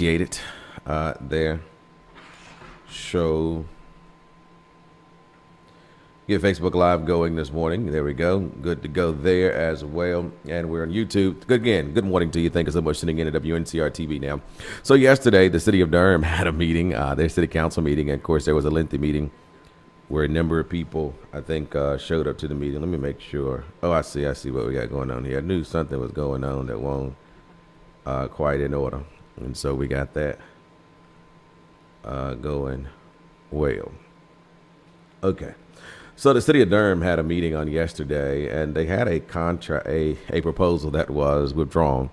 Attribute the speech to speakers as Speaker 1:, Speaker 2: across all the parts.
Speaker 1: appreciate it. There. Show. Get Facebook Live going this morning. There we go. Good to go there as well. And we're on YouTube. Good morning to you. Thank you so much for tuning in to Wncr-Tv Now. So yesterday, the city of Durham had a meeting, their city council meeting. And of course, there was a lengthy meeting where a number of people, I think, showed up to the meeting. Let me make sure. Oh, I see what we got going on here. I knew something was going on that won't quite in order. And so we got that going well. Okay. So the city of Durham had a meeting on yesterday, and they had a contract, a proposal that was withdrawn.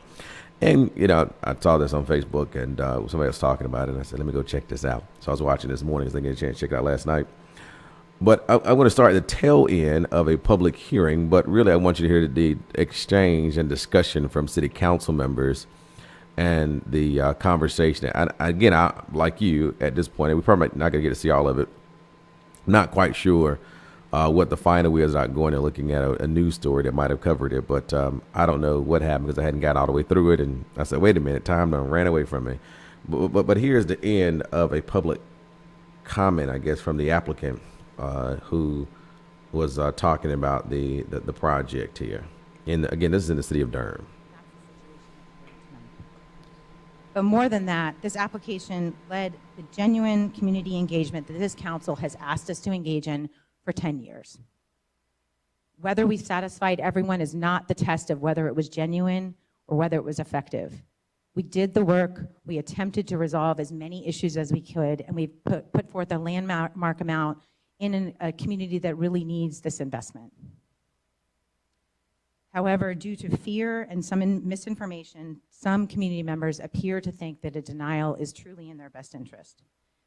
Speaker 1: And, you know, I saw this on Facebook, and somebody was talking about it, and I said, let me go check this out. So I was watching this morning, so I didn't get a chance to check it out last night. But I want to start at the tail end of a public hearing, but really I want you to hear the exchange and discussion from city council members and the conversation. Again, like you, at this point, we're probably not going to get to see all of it. Not quite sure what the final is. Not going and looking at a news story that might have covered it, but I don't know what happened because I hadn't got all the way through it. And I said, wait a minute, time done ran away from me. But here's the end of a public comment, I guess, from the applicant who was talking about the project here. Again, this is in the city of Durham.
Speaker 2: But more than that, this application led the genuine community engagement that this council has asked us to engage in for 10 years. Whether we satisfied everyone is not the test of whether it was genuine or whether it was effective. We did the work, we attempted to resolve as many issues as we could, and we put forth a landmark amount in a community that really needs this investment. However, due to fear and some misinformation, some community members appear to think that a denial is truly in their best interest.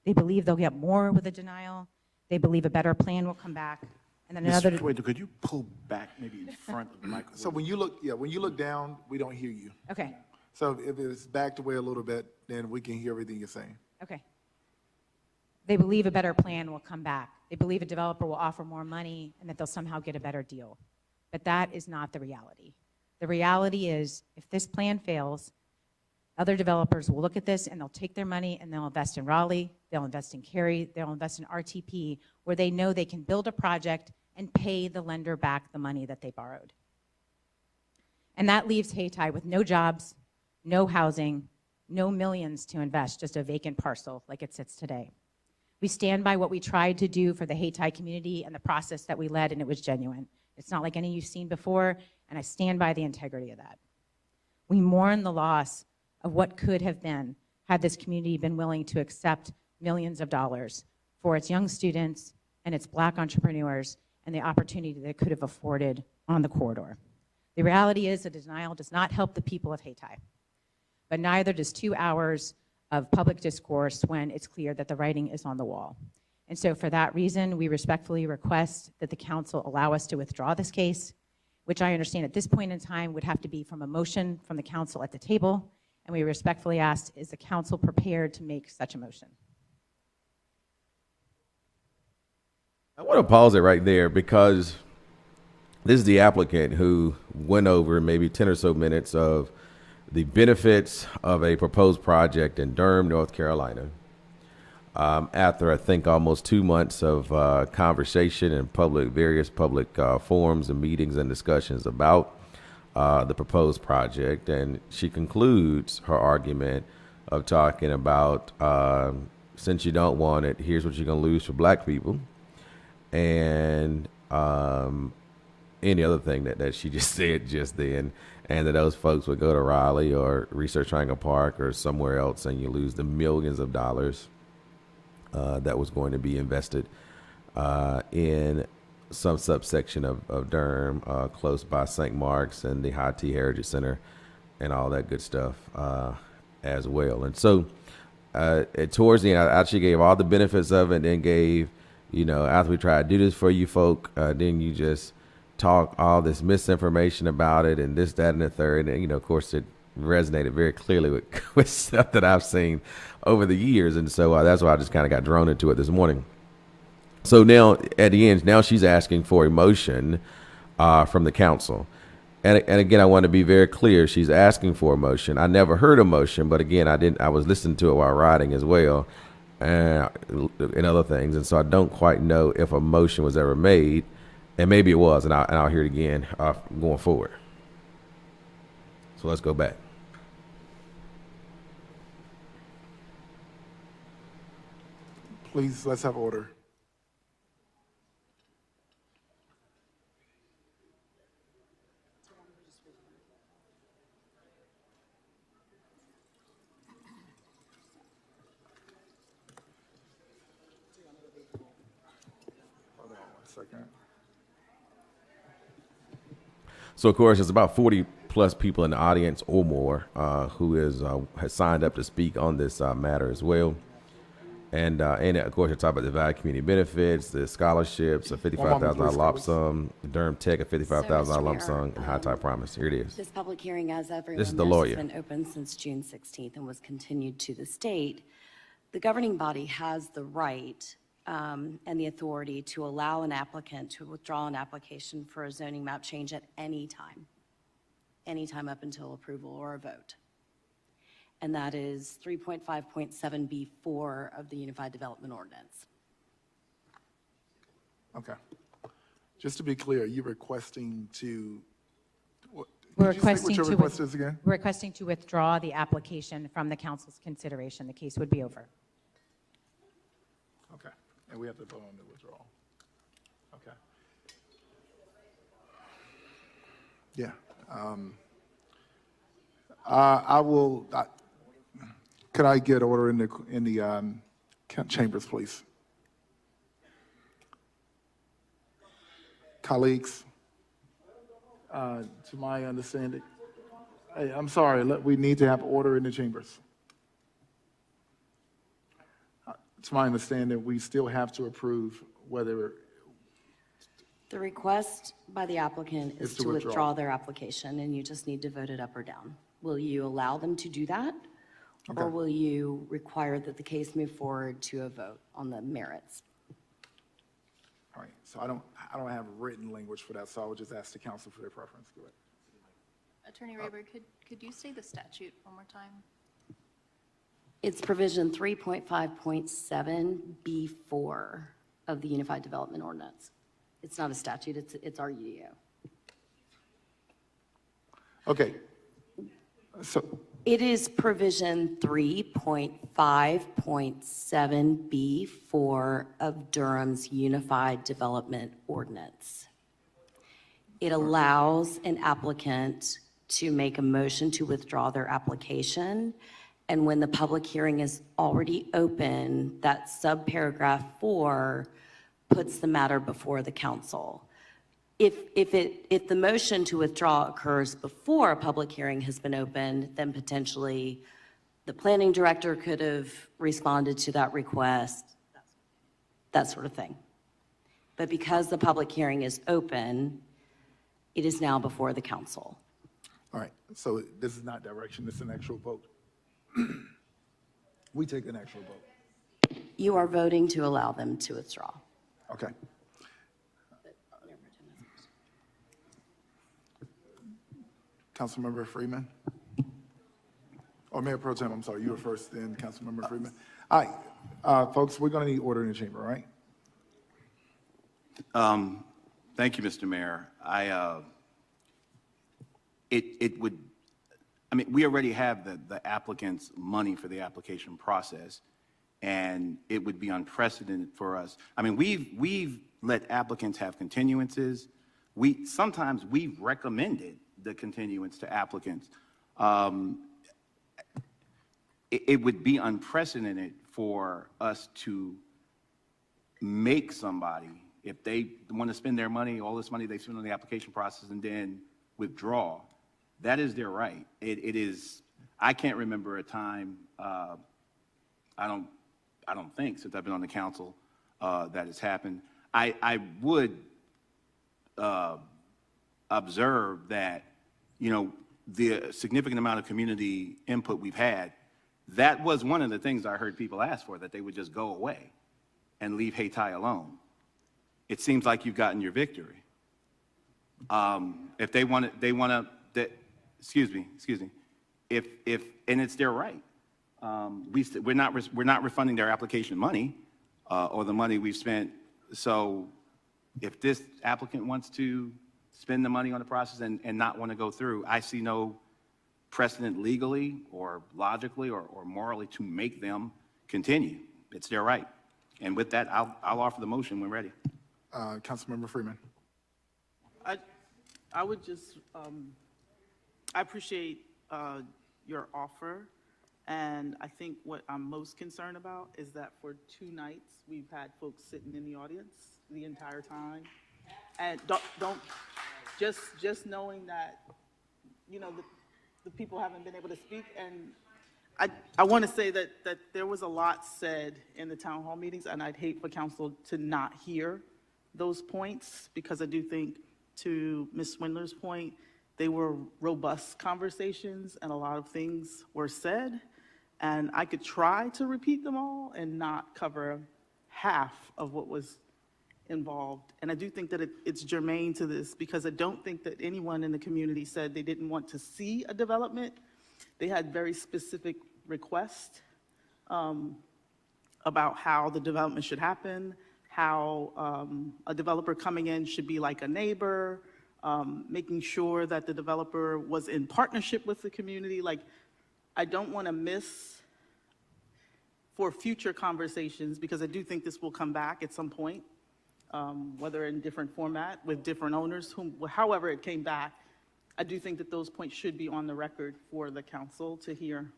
Speaker 2: They believe they'll get more with a denial. They believe a better plan will come back. And then another.
Speaker 3: Wait, could you pull back maybe in front of the microphone?
Speaker 4: So when you look down, we don't hear you.
Speaker 2: Okay.
Speaker 4: So if it's backed away a little bit, then we can hear everything you're saying.
Speaker 2: Okay. They believe a better plan will come back. They believe a developer will offer more money and that they'll somehow get a better deal. But that is not the reality. The reality is, if this plan fails, other developers will look at this and they'll take their money and they'll invest in Raleigh, they'll invest in Cary, they'll invest in RTP, where they know they can build a project and pay the lender back the money that they borrowed. And that leaves Hayti with no jobs, no housing, no millions to invest, just a vacant parcel like it sits today. We stand by what we tried to do for the Hayti community and the process that we led, and it was genuine. It's not like any you've seen before, and I stand by the integrity of that. We mourn the loss of what could have been had this community been willing to accept millions of dollars for its young students and its Black entrepreneurs and the opportunity that it could have afforded on the corridor. The reality is that denial does not help the people of Hayti, but neither does 2 hours of public discourse when it's clear that the writing is on the wall. And so for that reason, we respectfully request that the council allow us to withdraw this case, which I understand at this point in time would have to be from a motion from the council at the table. And we respectfully ask, is the council prepared to make such a motion?
Speaker 1: I want to pause it right there because this is the applicant who went over maybe 10 or so minutes of the benefits of a proposed project in Durham, North Carolina. After I think almost 2 months of conversation and various public forums and meetings and discussions about the proposed project, and she concludes her argument of talking about since you don't want it, here's what you're gonna lose for Black people, and any other thing that she just said just then, and that those folks would go to Raleigh or Research Triangle Park or somewhere else, and you lose the millions of dollars that was going to be invested in some subsection of Durham, close by St. Mark's and the High Tea Heritage Center and all that good stuff as well. And so towards the end, I actually gave all the benefits of it and then gave, after we tried to do this for you folk, then you just talk all this misinformation about it and this, that, and the third. And, of course, it resonated very clearly with stuff that I've seen over the years. And so that's why I just kind of got drawn into it this morning. So now at the end, now she's asking for a motion from the council. And again, I want to be very clear. She's asking for a motion. I never heard a motion, but again, I was listening to it while riding as well, and other things. And so I don't quite know if a motion was ever made, and maybe it was, and I'll hear it again going forward. So let's go back.
Speaker 4: Please, let's have order. Hold on 1 second.
Speaker 1: So of course, there's about 40 plus people in the audience or more who has signed up to speak on this matter as well. And of course, you're talking about the value community benefits, the scholarships, a $55,000 lump sum, Durham Tech, a $55,000 lump sum, and High Tide Promise. Here it is.
Speaker 5: This public hearing, as everyone
Speaker 1: This is the
Speaker 5: knows,
Speaker 1: lawyer.
Speaker 5: has been open since June 16th and was continued to this date. The governing body has the right and the authority to allow an applicant to withdraw an application for a zoning map change at any time up until approval or a vote. And that is 3.5.7B4 of the Unified Development Ordinance.
Speaker 4: Okay. Just to be clear, you're requesting to,
Speaker 2: We're
Speaker 4: did you say
Speaker 2: requesting
Speaker 4: what your
Speaker 2: to
Speaker 4: request is again?
Speaker 2: We're requesting to withdraw the application from the council's consideration. The case would be over.
Speaker 4: Okay. And we have to vote on the withdrawal. Okay. Yeah. Could I get order in the chambers, please? Colleagues, to my understanding, hey, I'm sorry, we need to have order in the chambers. To my understanding, we still have to approve whether,
Speaker 5: The request by the applicant is
Speaker 4: Is to
Speaker 5: to
Speaker 4: withdraw.
Speaker 5: withdraw their application, and you just need to vote it up or down. Will you allow them to do that?
Speaker 4: Okay.
Speaker 5: Or will you require that the case move forward to a vote on the merits?
Speaker 4: all right, so I don't have written language for that, so I would just ask the council for their preference. Go ahead.
Speaker 6: Attorney Rayburg, could you say the statute one more time?
Speaker 5: It's provision 3.5.7B4 of the Unified Development Ordinance. It's not a statute, it's our UDO.
Speaker 4: Okay. So,
Speaker 5: It is provision 3.5.7B4 of Durham's Unified Development Ordinance. It allows an applicant to make a motion to withdraw their application, and when the public hearing is already open, that subparagraph 4 puts the matter before the council. If the motion to withdraw occurs before a public hearing has been opened, then potentially the planning director could have responded to that request, that sort of thing. But because the public hearing is open, it is now before the council.
Speaker 4: all right, so this is not direction, this is an actual vote. We take an actual vote.
Speaker 5: You are voting to allow them to withdraw.
Speaker 4: Okay. Councilmember Freeman? Or Mayor Pro Tem, I'm sorry, you were first, then Councilmember Freeman. All right, folks, we're going to need order in the chamber, right?
Speaker 7: Thank you, Mr. Mayor. We already have the applicant's money for the application process, and it would be unprecedented for us. I mean, we've let applicants have continuances. Sometimes we've recommended the continuance to applicants. It would be unprecedented for us to make somebody, if they want to spend their money, all this money they spend on the application process, and then withdraw. That is their right. It is. I can't remember a time. I don't think since I've been on the council that has happened. I would observe that, the significant amount of community input we've had. That was one of the things I heard people ask for, that they would just go away and leave Hayti alone. It seems like you've gotten your victory. If they want to, excuse me. If, and it's their right. We're not refunding their application money, or the money we've spent. So if this applicant wants to spend the money on the process and not want to go through, I see no precedent legally or logically or morally to make them continue. It's their right. And with that, I'll offer the motion when ready.
Speaker 4: Councilmember Freeman.
Speaker 8: I would just, I appreciate your offer, and I think what I'm most concerned about is that for 2 nights, we've had folks sitting in the audience the entire time. And just knowing that, you know, the people haven't been able to speak, and I want to say that there was a lot said in the town hall meetings, and I'd hate for council to not hear those points, because I do think, to Ms. Swindler's point, they were robust conversations and a lot of things were said, and I could try to repeat them all and not cover half of what was involved. And I do think that it's germane to this, because I don't think that anyone in the community said they didn't want to see a development. They had very specific requests about how the development should happen, how a developer coming in should be like a neighbor, making sure that the developer was in partnership with the community. Like, I don't want to miss for future conversations, because I do think this will come back at some point, whether in different format with different owners, however it came back. I do think that those points should be on the record for the council to hear.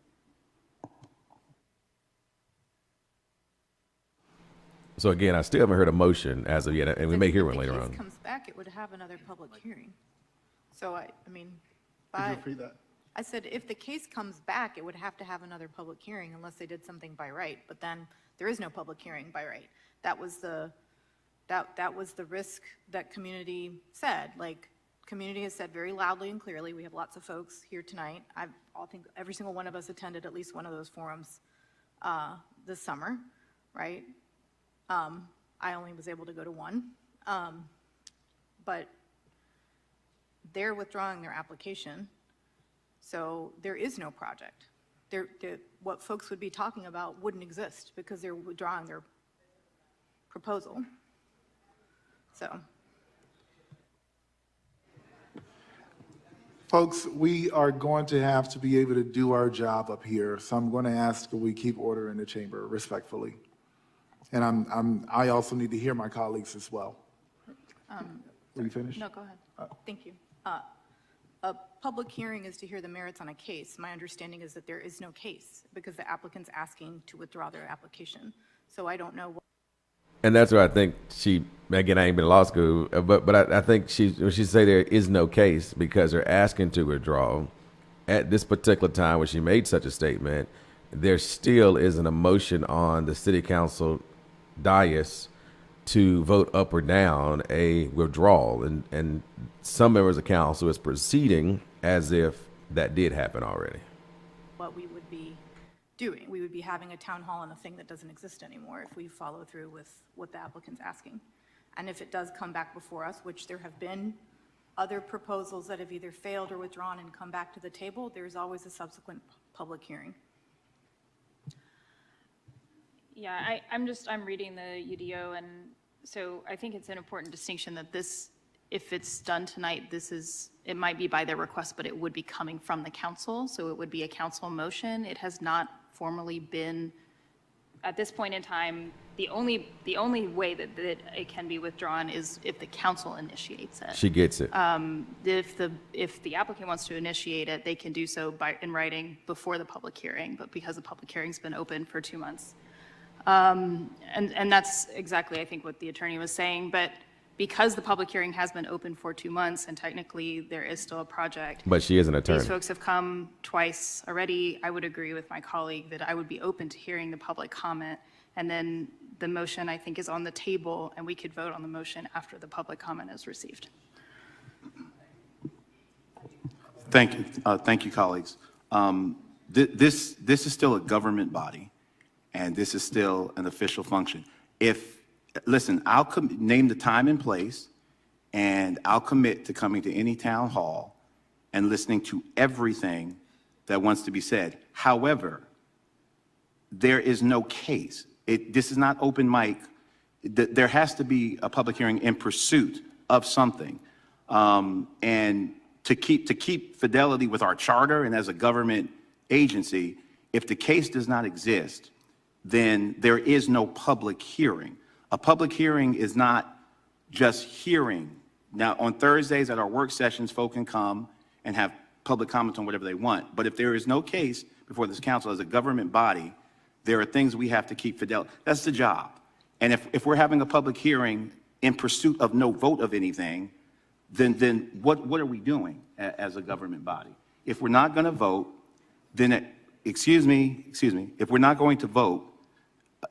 Speaker 1: So again, I still haven't heard a motion as of yet, and we may hear one later
Speaker 9: If
Speaker 1: on.
Speaker 9: the case comes back, it would have another public hearing. So I mean,
Speaker 4: Could you
Speaker 9: by,
Speaker 4: repeat that?
Speaker 9: I said, if the case comes back, it would have to have another public hearing unless they did something by right. But then there is no public hearing by right. That was the risk that community said. Like, community has said very loudly and clearly. We have lots of folks here tonight. I think every single one of us attended at least one of those forums this summer, right? I only was able to go to one, but they're withdrawing their application, so there is no project. What folks would be talking about wouldn't exist because they're withdrawing their proposal. So.
Speaker 4: Folks, we are going to have to be able to do our job up here, so I'm going to ask that we keep order in the chamber respectfully. And I also need to hear my colleagues as well. Will you finish?
Speaker 9: No, go ahead. Thank you. A public hearing is to hear the merits on a case. My understanding is that there is no case because the applicant's asking to withdraw their application. So I don't know what.
Speaker 1: And that's where I think again, I ain't been in law school, but I think when she say there is no case because they're asking to withdraw at this particular time when she made such a statement, there still isn't a motion on the city council dais to vote up or down a withdrawal, and some members of council is proceeding as if that did happen already.
Speaker 9: What we would be doing. We would be having a town hall on a thing that doesn't exist anymore if we follow through with what the applicant's asking. And if it does come back before us, which there have been other proposals that have either failed or withdrawn and come back to the table, there's always a subsequent public hearing.
Speaker 6: Yeah, I'm reading the UDO, and so I think it's an important distinction that this, if it's done tonight, it might be by their request, but it would be coming from the council, so it would be a council motion. It has not formally been, at this point in time, the only way that it can be withdrawn is if the council initiates it.
Speaker 1: She gets it.
Speaker 6: If the applicant wants to initiate it, they can do so in writing before the public hearing, but because the public hearing's been open for 2 months. And that's exactly, I think, what the attorney was saying, but because the public hearing has been open for 2 months and technically there is still a project.
Speaker 1: But she is an attorney.
Speaker 6: These folks have come twice already. I would agree with my colleague that I would be open to hearing the public comment, and then the motion, I think, is on the table, and we could vote on the motion after the public comment is received.
Speaker 7: Thank you. Thank you, colleagues. This is still a government body, and this is still an official function. Listen, I'll name the time and place, and I'll commit to coming to any town hall and listening to everything that wants to be said. However, there is no case. This is not open mic. There has to be a public hearing in pursuit of something. And to keep fidelity with our charter and as a government agency, if the case does not exist, then there is no public hearing. A public hearing is not just hearing. Now, on Thursdays at our work sessions, folk can come and have public comments on whatever they want. But if there is no case before this council as a government body, there are things we have to keep fidelity. That's the job. And if we're having a public hearing in pursuit of no vote of anything, then what are we doing as a government body? If we're not going to vote, then, excuse me, if we're not going to vote,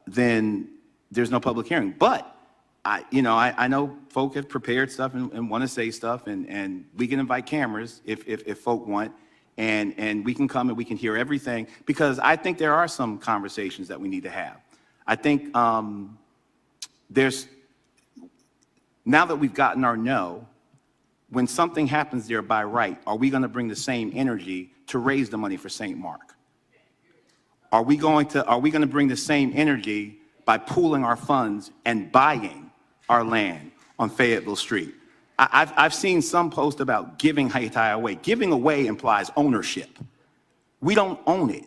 Speaker 7: then there's no public hearing. But I know folk have prepared stuff and want to say stuff, and we can invite cameras if folk want, and we can come and we can hear everything, because I think there are some conversations that we need to have. I think now that we've gotten our no, when something happens there by right, are we going to bring the same energy to raise the money for St. Mark? Are we going to bring the same energy by pooling our funds and buying our land on Fayetteville Street? I've seen some post about giving Haiti away. Giving away implies ownership. We don't own it.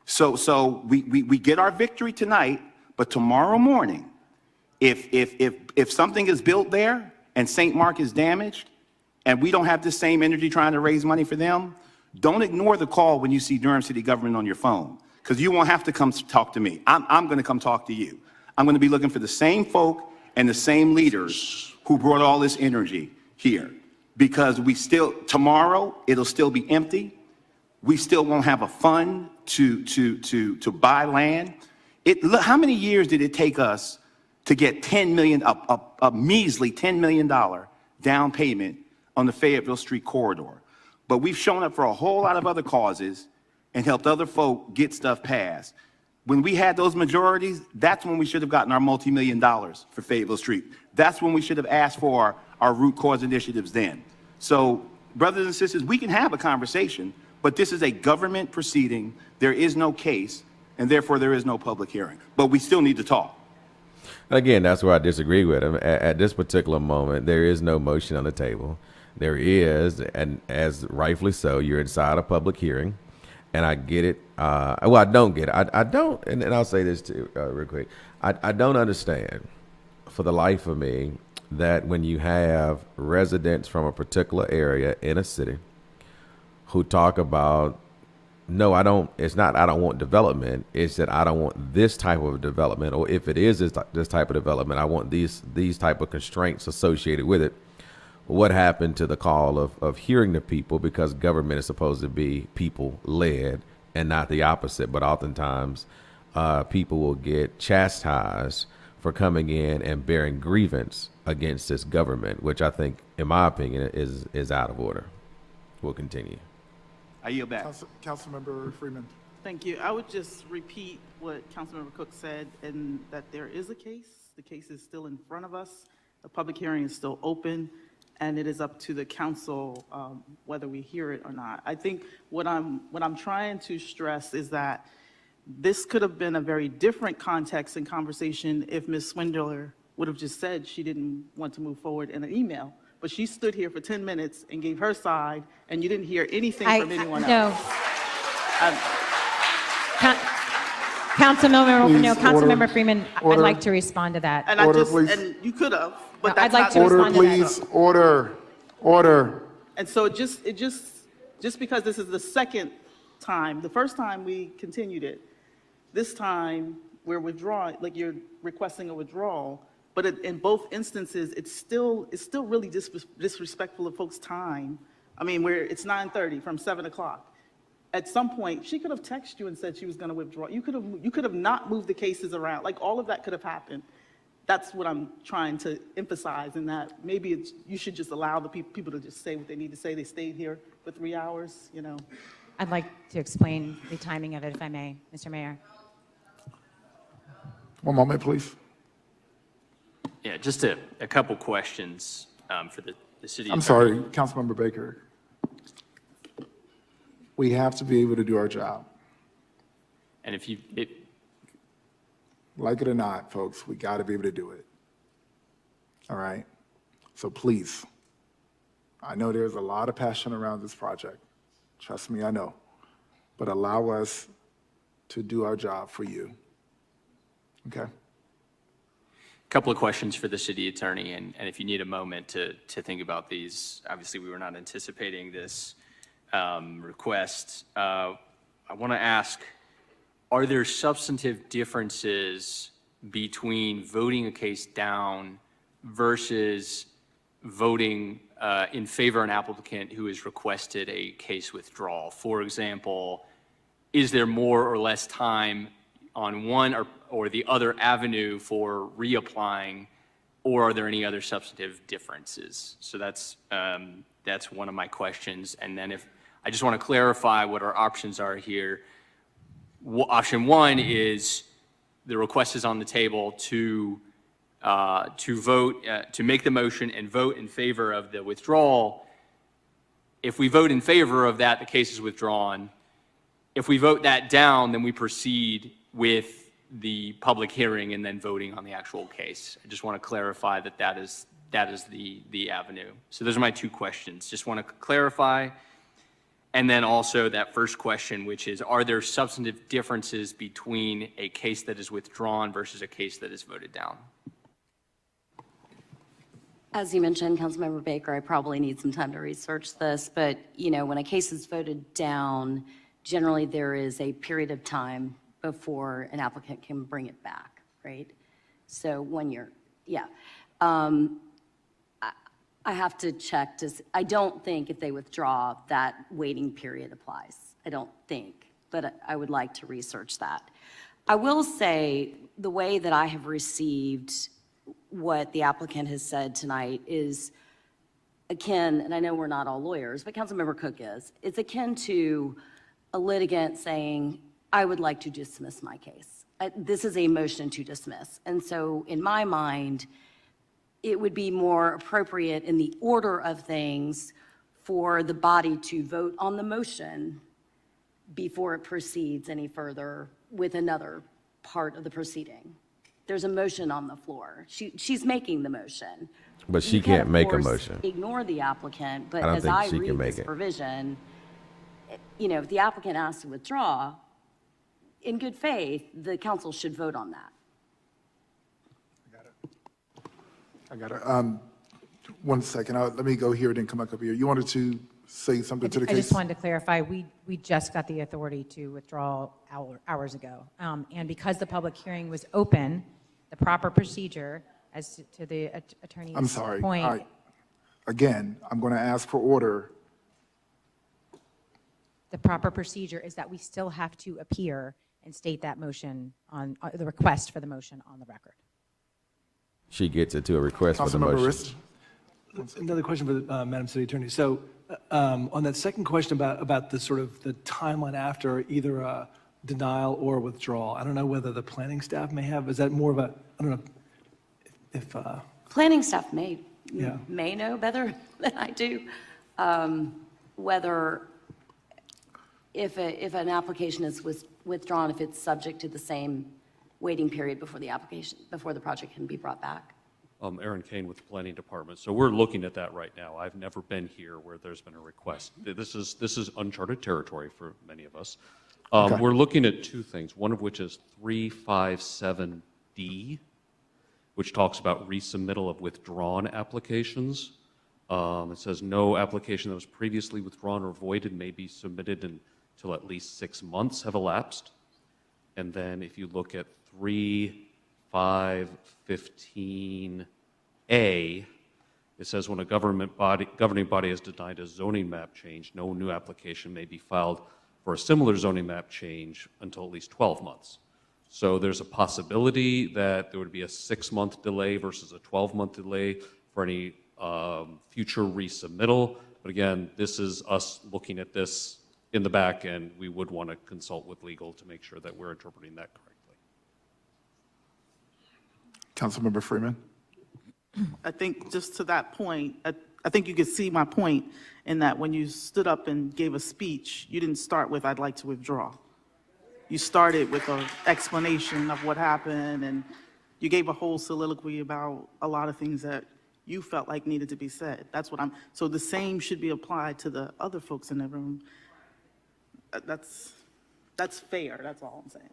Speaker 7: So we get our victory tonight, but tomorrow morning, if something is built there and St. Mark is damaged, and we don't have the same energy trying to raise money for them, don't ignore the call when you see Durham City government on your phone, because you won't have to come talk to me. I'm going to come talk to you. I'm going to be looking for the same folk and the same leaders who brought all this energy here, because tomorrow, it'll still be empty. We still won't have a fund to buy land. Look, how many years did it take us to get a measly $10 million down payment on the Fayetteville Street corridor? But we've shown up for a whole lot of other causes and helped other folk get stuff passed. When we had those majorities, that's when we should have gotten our multi-million dollars for Fayetteville Street. That's when we should have asked for our root cause initiatives then. So, brothers and sisters, we can have a conversation, but this is a government proceeding. There is no case, and therefore there is no public hearing. But we still need to talk.
Speaker 1: Again, that's where I disagree with him. At this particular moment, there is no motion on the table. There is, and as rightfully so, you're inside a public hearing, and I get it. Well, I don't get it. I don't, and I'll say this too, real quick. I don't understand, for the life of me, that when you have residents from a particular area in a city who talk about, no, I don't, it's not I don't want development, it's that I don't want this type of development, or if it is this type of development, I want these type of constraints associated with it. What happened to the call of hearing the people, because government is supposed to be people-led and not the opposite, but oftentimes people will get chastised for coming in and bearing grievance against this government, which I think, in my opinion, is out of order. We'll continue.
Speaker 7: I yield back.
Speaker 4: Councilmember Freeman.
Speaker 8: Thank you. I would just repeat what Councilmember Cook said, and that there is a case. The case is still in front of us. The public hearing is still open, and it is up to the council whether we hear it or not. I think what I'm trying to stress is that this could have been a very different context and conversation if Ms. Swindler would have just said she didn't want to move forward in an email. But she stood here for 10 minutes and gave her side, and you didn't hear anything from anyone else.
Speaker 2: Councilmember Freeman, I'd like to respond to that.
Speaker 8: And and you could have, but
Speaker 2: No, I'd
Speaker 8: that's
Speaker 2: like
Speaker 8: not.
Speaker 2: to respond to that.
Speaker 4: Please, order.
Speaker 8: And so just because this is the second time, the first time we continued it, this time we're withdrawing, like you're requesting a withdrawal. But in both instances, it's still really disrespectful of folks' time. I mean, it's 9:30 from 7 o'clock. At some point, she could have texted you and said she was going to withdraw. You could have not moved the cases around. Like, all of that could have happened. That's what I'm trying to emphasize, in that maybe you should just allow the people to just say what they need to say. They stayed here for 3 hours, you know.
Speaker 2: I'd like to explain the timing of it, if I may, Mr. Mayor.
Speaker 4: One moment, please.
Speaker 10: Yeah, just a couple questions. for the city
Speaker 4: I'm
Speaker 10: attorney.
Speaker 4: sorry, Councilmember Baker. We have to be able to do our job.
Speaker 10: And if you,
Speaker 4: Like it or not, folks, we got to be able to do it. All right? So please, I know there's a lot of passion around this project. Trust me, I know. But allow us to do our job for you. Okay?
Speaker 10: couple of questions for the city attorney, and if you need a moment to think about these, obviously we were not anticipating this request. I want to ask, are there substantive differences between voting a case down versus voting in favor of an applicant who has requested a case withdrawal? For example, is there more or less time on one or the other avenue for reapplying, or are there any other substantive differences? So that's one of my questions. And then if I just want to clarify what our options are here. Option one is the request is on the table to vote, to make the motion and vote in favor of the withdrawal. If we vote in favor of that, the case is withdrawn. If we vote that down, then we proceed with the public hearing and then voting on the actual case. I just want to clarify that that is the avenue. So those are my two questions. Just want to clarify. And then also that first question, which is, are there substantive differences between a case that is withdrawn versus a case that is voted down?
Speaker 5: As you mentioned, Councilmember Baker, I probably need some time to research this, but, you know, when a case is voted down, generally there is a period of time before an applicant can bring it back, right? So 1 year, yeah. I have to check I don't think if they withdraw, that waiting period applies. I don't think, but I would like to research that. I will say the way that I have received what the applicant has said tonight is akin, and I know we're not all lawyers, but Councilmember Cook is, it's akin to a litigant saying, I would like to dismiss my case. This is a motion to dismiss. And so in my mind, it would be more appropriate in the order of things for the body to vote on the motion before it proceeds any further with another part of the proceeding. There's a motion on the floor. She's making the motion.
Speaker 1: But she
Speaker 5: You can,
Speaker 1: can't
Speaker 5: of
Speaker 1: make a
Speaker 5: course,
Speaker 1: motion.
Speaker 5: Ignore the applicant, but
Speaker 1: I don't
Speaker 5: as
Speaker 1: think
Speaker 5: I
Speaker 1: she can
Speaker 5: read
Speaker 1: make
Speaker 5: this
Speaker 1: it.
Speaker 5: provision, you know, if the applicant asks to withdraw, in good faith, the council should vote on that.
Speaker 4: I got it. 1 second. Let me go here, then come back up here. You wanted to say something to the
Speaker 2: I
Speaker 4: case?
Speaker 2: just wanted to clarify, we just got the authority to withdraw hours ago. And because the public hearing was open, the proper procedure, as to the attorney's
Speaker 4: I'm sorry.
Speaker 2: point.
Speaker 4: Again, I'm going to ask for order.
Speaker 2: The proper procedure is that we still have to appear and state that motion on, the request for the motion on the record.
Speaker 1: She gets it to a request for the
Speaker 4: Councilmember
Speaker 1: motion.
Speaker 4: Rist?
Speaker 11: Another question for the Madam City Attorney. So on that second question about the sort of the timeline after either a denial or withdrawal, I don't know whether the planning staff may have, is that more of a, I don't know if,
Speaker 5: Planning staff may
Speaker 11: Yeah.
Speaker 5: know better than I do, whether if an application is withdrawn, if it's subject to the same waiting period before the project can be brought back.
Speaker 12: Aaron Kane with the Planning Department. So we're looking at that right now. I've never been here where there's been a request. This is uncharted territory for many of us.
Speaker 4: Okay.
Speaker 12: We're looking at two things, one of which is 357D, which talks about resubmittal of withdrawn applications. It says no application that was previously withdrawn or voided may be submitted until at least 6 months have elapsed. And then if you look at 3515A, it says when a governing body has denied a zoning map change, no new application may be filed for a similar zoning map change until at least 12 months. So there's a possibility that there would be a 6-month delay versus a 12-month delay for any future resubmittal. But again, this is us looking at this in the back, and we would want to consult with legal to make sure that we're interpreting that correctly.
Speaker 4: Councilmember Freeman?
Speaker 8: I think just to that point, I think you could see my point in that when you stood up and gave a speech, you didn't start with, "I'd like to withdraw." You started with an explanation of what happened, and you gave a whole soliloquy about a lot of things that you felt like needed to be said. So the same should be applied to the other folks in the room. That's fair, that's all I'm saying.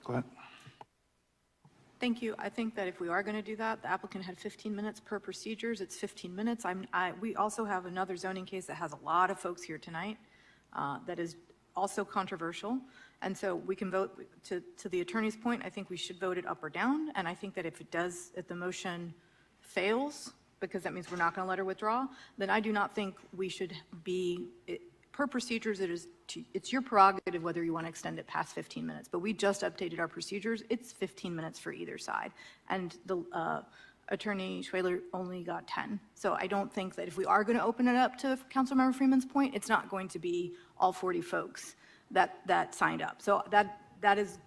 Speaker 4: Go ahead.
Speaker 9: Thank you. I think that if we are going to do that, the applicant had 15 minutes per procedures. It's 15 minutes. We also have another zoning case that has a lot of folks here tonight that is also controversial. And so we can vote, to the attorney's point, I think we should vote it up or down. And I think that if the motion fails, because that means we're not going to let her withdraw, then I do not think we should be, per procedures, it's your prerogative whether you want to extend it past 15 minutes. But we just updated our procedures. It's 15 minutes for either side. And the Attorney Schwaler only got 10. So I don't think that if we are going to open it up to Councilmember Freeman's point, it's not going to be all 40 folks that signed up. So that is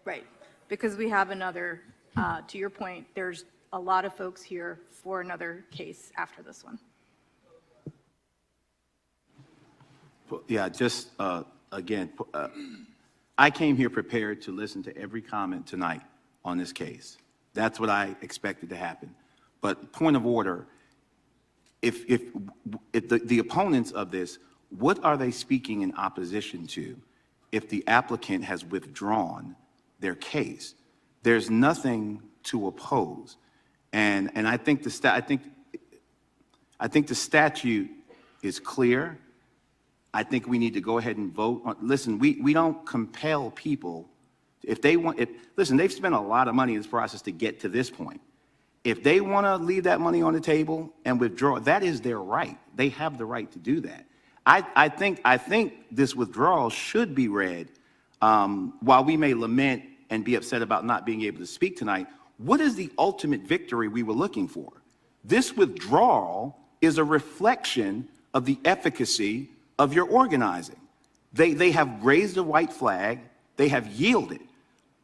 Speaker 9: right. Because we have another, to your point, there's a lot of folks here for another case after this one.
Speaker 7: Yeah, just, again, I came here prepared to listen to every comment tonight on this case. That's what I expected to happen. But point of order, if the opponents of this, what are they speaking in opposition to if the applicant has withdrawn their case? There's nothing to oppose. And I think the statute is clear. I think we need to go ahead and vote. Listen, we don't compel people. If they want, listen, they've spent a lot of money in this process to get to this point. If they want to leave that money on the table and withdraw, that is their right. They have the right to do that. I think this withdrawal should be read, while we may lament and be upset about not being able to speak tonight. What is the ultimate victory we were looking for? This withdrawal is a reflection of the efficacy of your organizing. They have raised a white flag. They have yielded.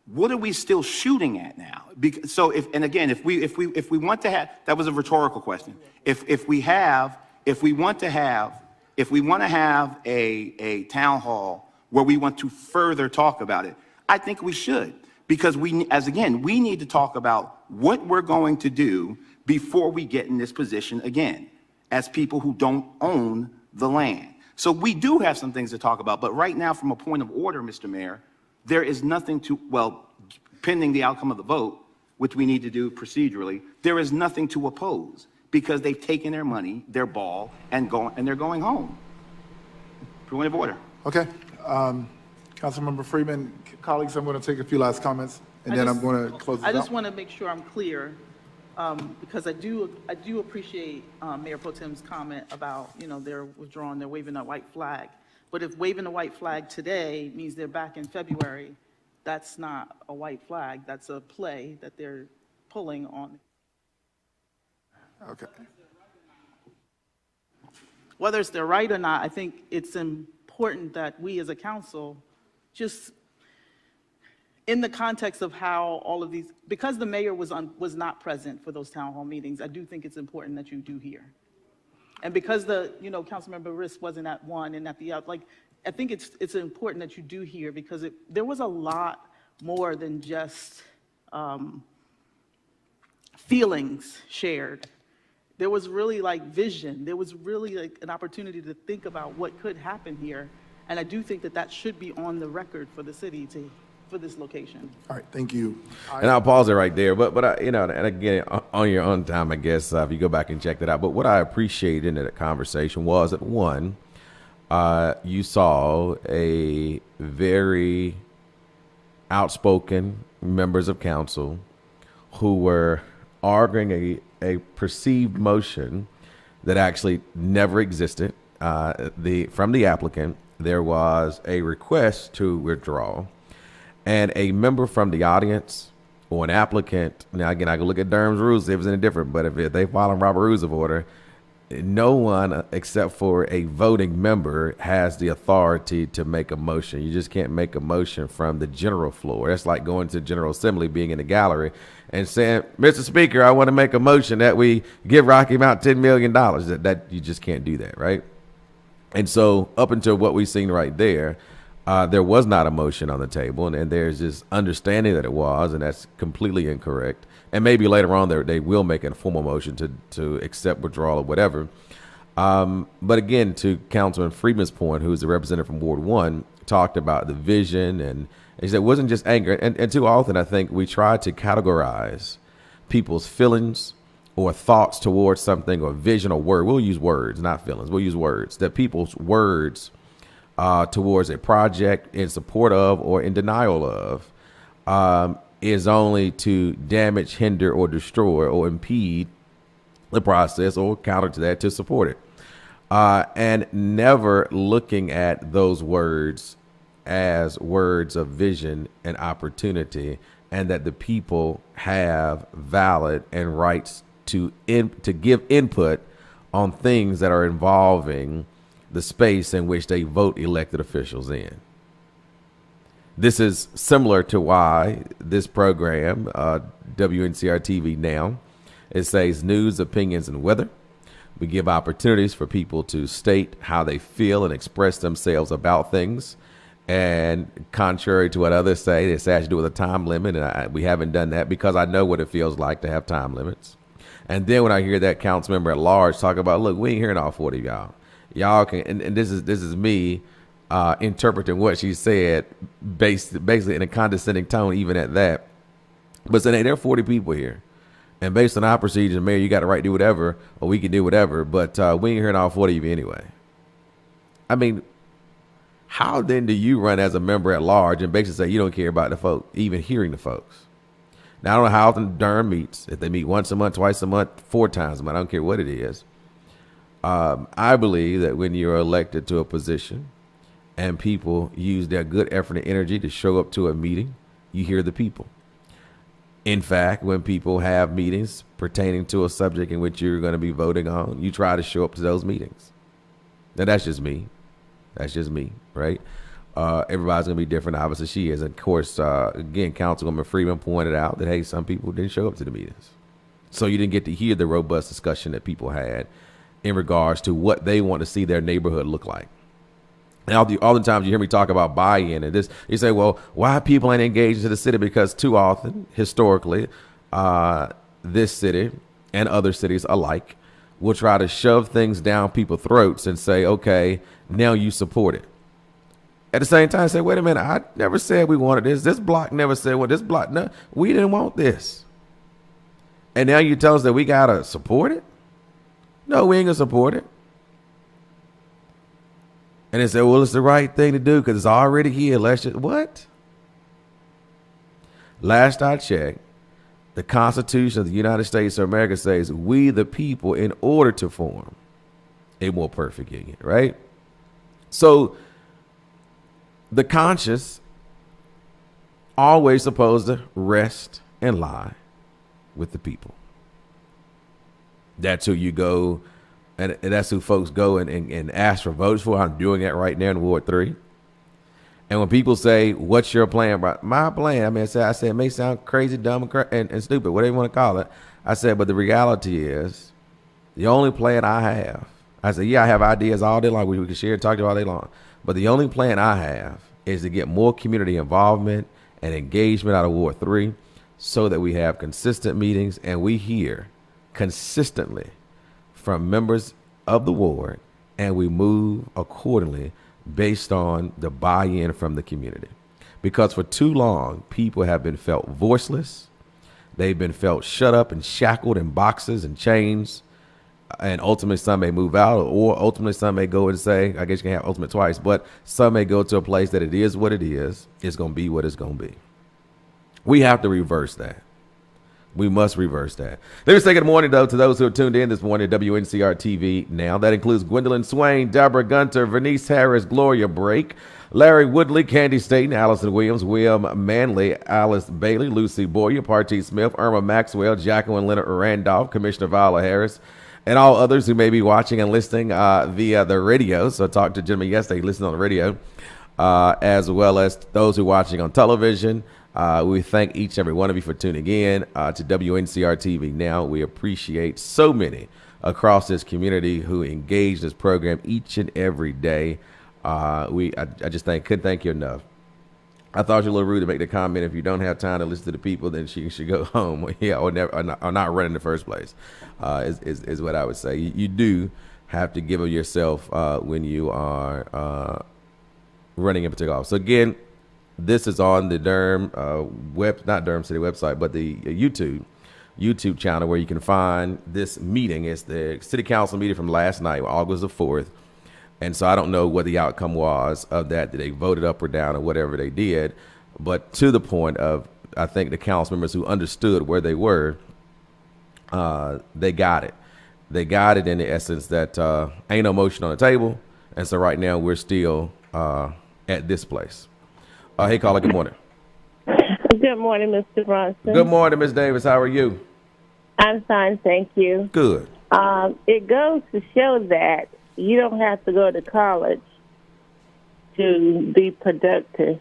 Speaker 7: What are we still shooting at now? So if we want to have, that was a rhetorical question. If we want to have a town hall where we want to further talk about it, I think we should, because we need to talk about what we're going to do before we get in this position again, as people who don't own the land. So we do have some things to talk about, but right now, from a point of order, Mr. Mayor, there is nothing to, pending the outcome of the vote, which we need to do procedurally, there is nothing to oppose because they've taken their money, their ball, and they're going home. Point of order.
Speaker 4: Okay. Councilmember Freeman, colleagues, I'm going to take a few last comments, and then I'm going to close it out.
Speaker 8: I just want to make sure I'm clear, because I do appreciate Mayor Pro Tem's comment about, they're withdrawing, they're waving that white flag. But if waving a white flag today means they're back in February, that's not a white flag. That's a play that they're pulling on.
Speaker 4: Okay.
Speaker 8: Whether it's their right or not, I think it's important that we as a council, just in the context of how all of these, because the mayor was not present for those town hall meetings, I do think it's important that you do hear. And because Councilmember Riss wasn't at one and at the other, I think it's important that you do hear, because there was a lot more than just feelings shared. There was really vision. There was really an opportunity to think about what could happen here. And I do think that should be on the record for the city for this location.
Speaker 4: All right, thank you.
Speaker 1: And I'll pause it right there. But I, and again, on your own time, I guess, if you go back and check that out. But what I appreciated in that conversation was that, one, you saw a very outspoken members of council who were arguing a perceived motion that actually never existed. From the applicant, there was a request to withdraw. And a member from the audience or an applicant, now again, I can look at Durham's rules, if it's any different, but if they follow Robert Rules of Order, no one except for a voting member has the authority to make a motion. You just can't make a motion from the general floor. That's like going to General Assembly, being in the gallery and saying, Mr. Speaker, I want to make a motion that we give Rocky Mount $10 million. That you just can't do that, right? And so up until what we've seen right there was not a motion on the table, and there's this understanding that it was, and that's completely incorrect. And maybe later on they will make a formal motion to accept withdrawal or whatever. But again, to Councilman Friedman's point, who's the representative from Ward 1, talked about the vision, and he said it wasn't just anger. And too often I think we try to categorize people's feelings or thoughts towards something, or vision or word. We'll use words, not feelings. We'll use words. That people's words towards a project in support of or in denial of is only to damage, hinder, or destroy or impede the process, or counter to that to support it. And never looking at those words as words of vision and opportunity, and that the people have valid and rights to give input on things that are involving the space in which they vote elected officials in. This is similar to why this program, Wncr-Tv Now, it says news, opinions, and weather. We give opportunities for people to state how they feel and express themselves about things. And contrary to what others say, this has to do with a time limit. And we haven't done that because I know what it feels like to have time limits. And then when I hear that council member at large talk about, look, we ain't hearing all 40 of y'all. Y'all can, and this is me interpreting what she said basically in a condescending tone, even at that. But saying, hey, there are 40 people here. And based on our procedures, Mayor, you got the right to do whatever, or we can do whatever, but we ain't hearing all 40 of you anyway. I mean, how then do you run as a member at large and basically say you don't care about the folk, even hearing the folks? Now, I don't know how often Durham meets. If they meet once a month, twice a month, 4 times a month, I don't care what it is. I believe that when you're elected to a position and people use their good effort and energy to show up to a meeting, you hear the people. In fact, when people have meetings pertaining to a subject in which you're going to be voting on, you try to show up to those meetings. Now, that's just me. That's just me, right? Everybody's going to be different. Obviously, she is. And of course, again, Councilwoman Freeman pointed out that, hey, some people didn't show up to the meetings. So you didn't get to hear the robust discussion that people had in regards to what they want to see their neighborhood look like. Now, all the times you hear me talk about buy-in and this, you say, well, why people ain't engaged in the city? Because too often, historically, this city and other cities alike will try to shove things down people's throats and say, okay, now you support it. At the same time, say, wait a minute, I never said we wanted this. This block never said, well, this block, no, we didn't want this. And now you tell us that we got to support it? No, we ain't going to support it. And they say, well, it's the right thing to do because it's already here. Let's just, what? Last I checked, the Constitution of the United States of America says we the people in order to form a more perfect union, right? So the conscience always supposed to rest and lie with the people. That's who you go, and that's who folks go and ask for votes for. I'm doing that right now in Ward 3. And when people say, what's your plan? My plan, I said it may sound crazy, dumb, and stupid, whatever you want to call it. I said, but the reality is, the only plan I have, I said, yeah, I have ideas all day long. We can share and talk to all day long. But the only plan I have is to get more community involvement and engagement out of Ward 3 so that we have consistent meetings and we hear consistently from members of the ward and we move accordingly based on the buy-in from the community. Because for too long, people have been felt voiceless. They've been felt shut up and shackled in boxes and chains. And ultimately, some may move out, or ultimately, some may go and say, I guess you can have ultimate twice, but some may go to a place that it is what it is. It's going to be what it's going to be. We have to reverse that. We must reverse that. Let me say good morning, though, to those who are tuned in this morning at WNCR-TV Now. That includes Gwendolyn Swain, Deborah Gunter, Vernice Harris, Gloria Brake, Larry Woodley, Candy Staten, Allison Williams, William Manley, Alice Bailey, Lucy Boyer, Party Smith, Irma Maxwell, Jacqueline Leonard Randolph, Commissioner Viola Harris, and all others who may be watching and listening via the radio. So I talked to Jimmy yesterday, listening on the radio, as well as those who are watching on television. We thank each and every one of you for tuning in to Wncr-Tv Now. We appreciate so many across this community who engage this program each and every day. I just couldn't thank you enough. I thought you were a little rude to make the comment, if you don't have time to listen to the people, then she should go home. Yeah, or not run in the first place, is what I would say. You do have to give of yourself when you are running in particular office. So again, this is on the Durham not Durham City website, but the YouTube channel where you can find this meeting. It's the City Council meeting from last night, August the 4th. And so I don't know what the outcome was of that. Did they voted up or down or whatever they did? But to the point of, I think the council members who understood where they were, they got it. They got it in the essence that ain't no motion on the table. And so right now we're still at this place. Hey, caller, good morning.
Speaker 13: Good morning, Mr. Bronson.
Speaker 1: Good morning, Ms. Davis. How are you?
Speaker 13: I'm fine, thank you.
Speaker 1: Good.
Speaker 13: It goes to show that you don't have to go to college to be productive.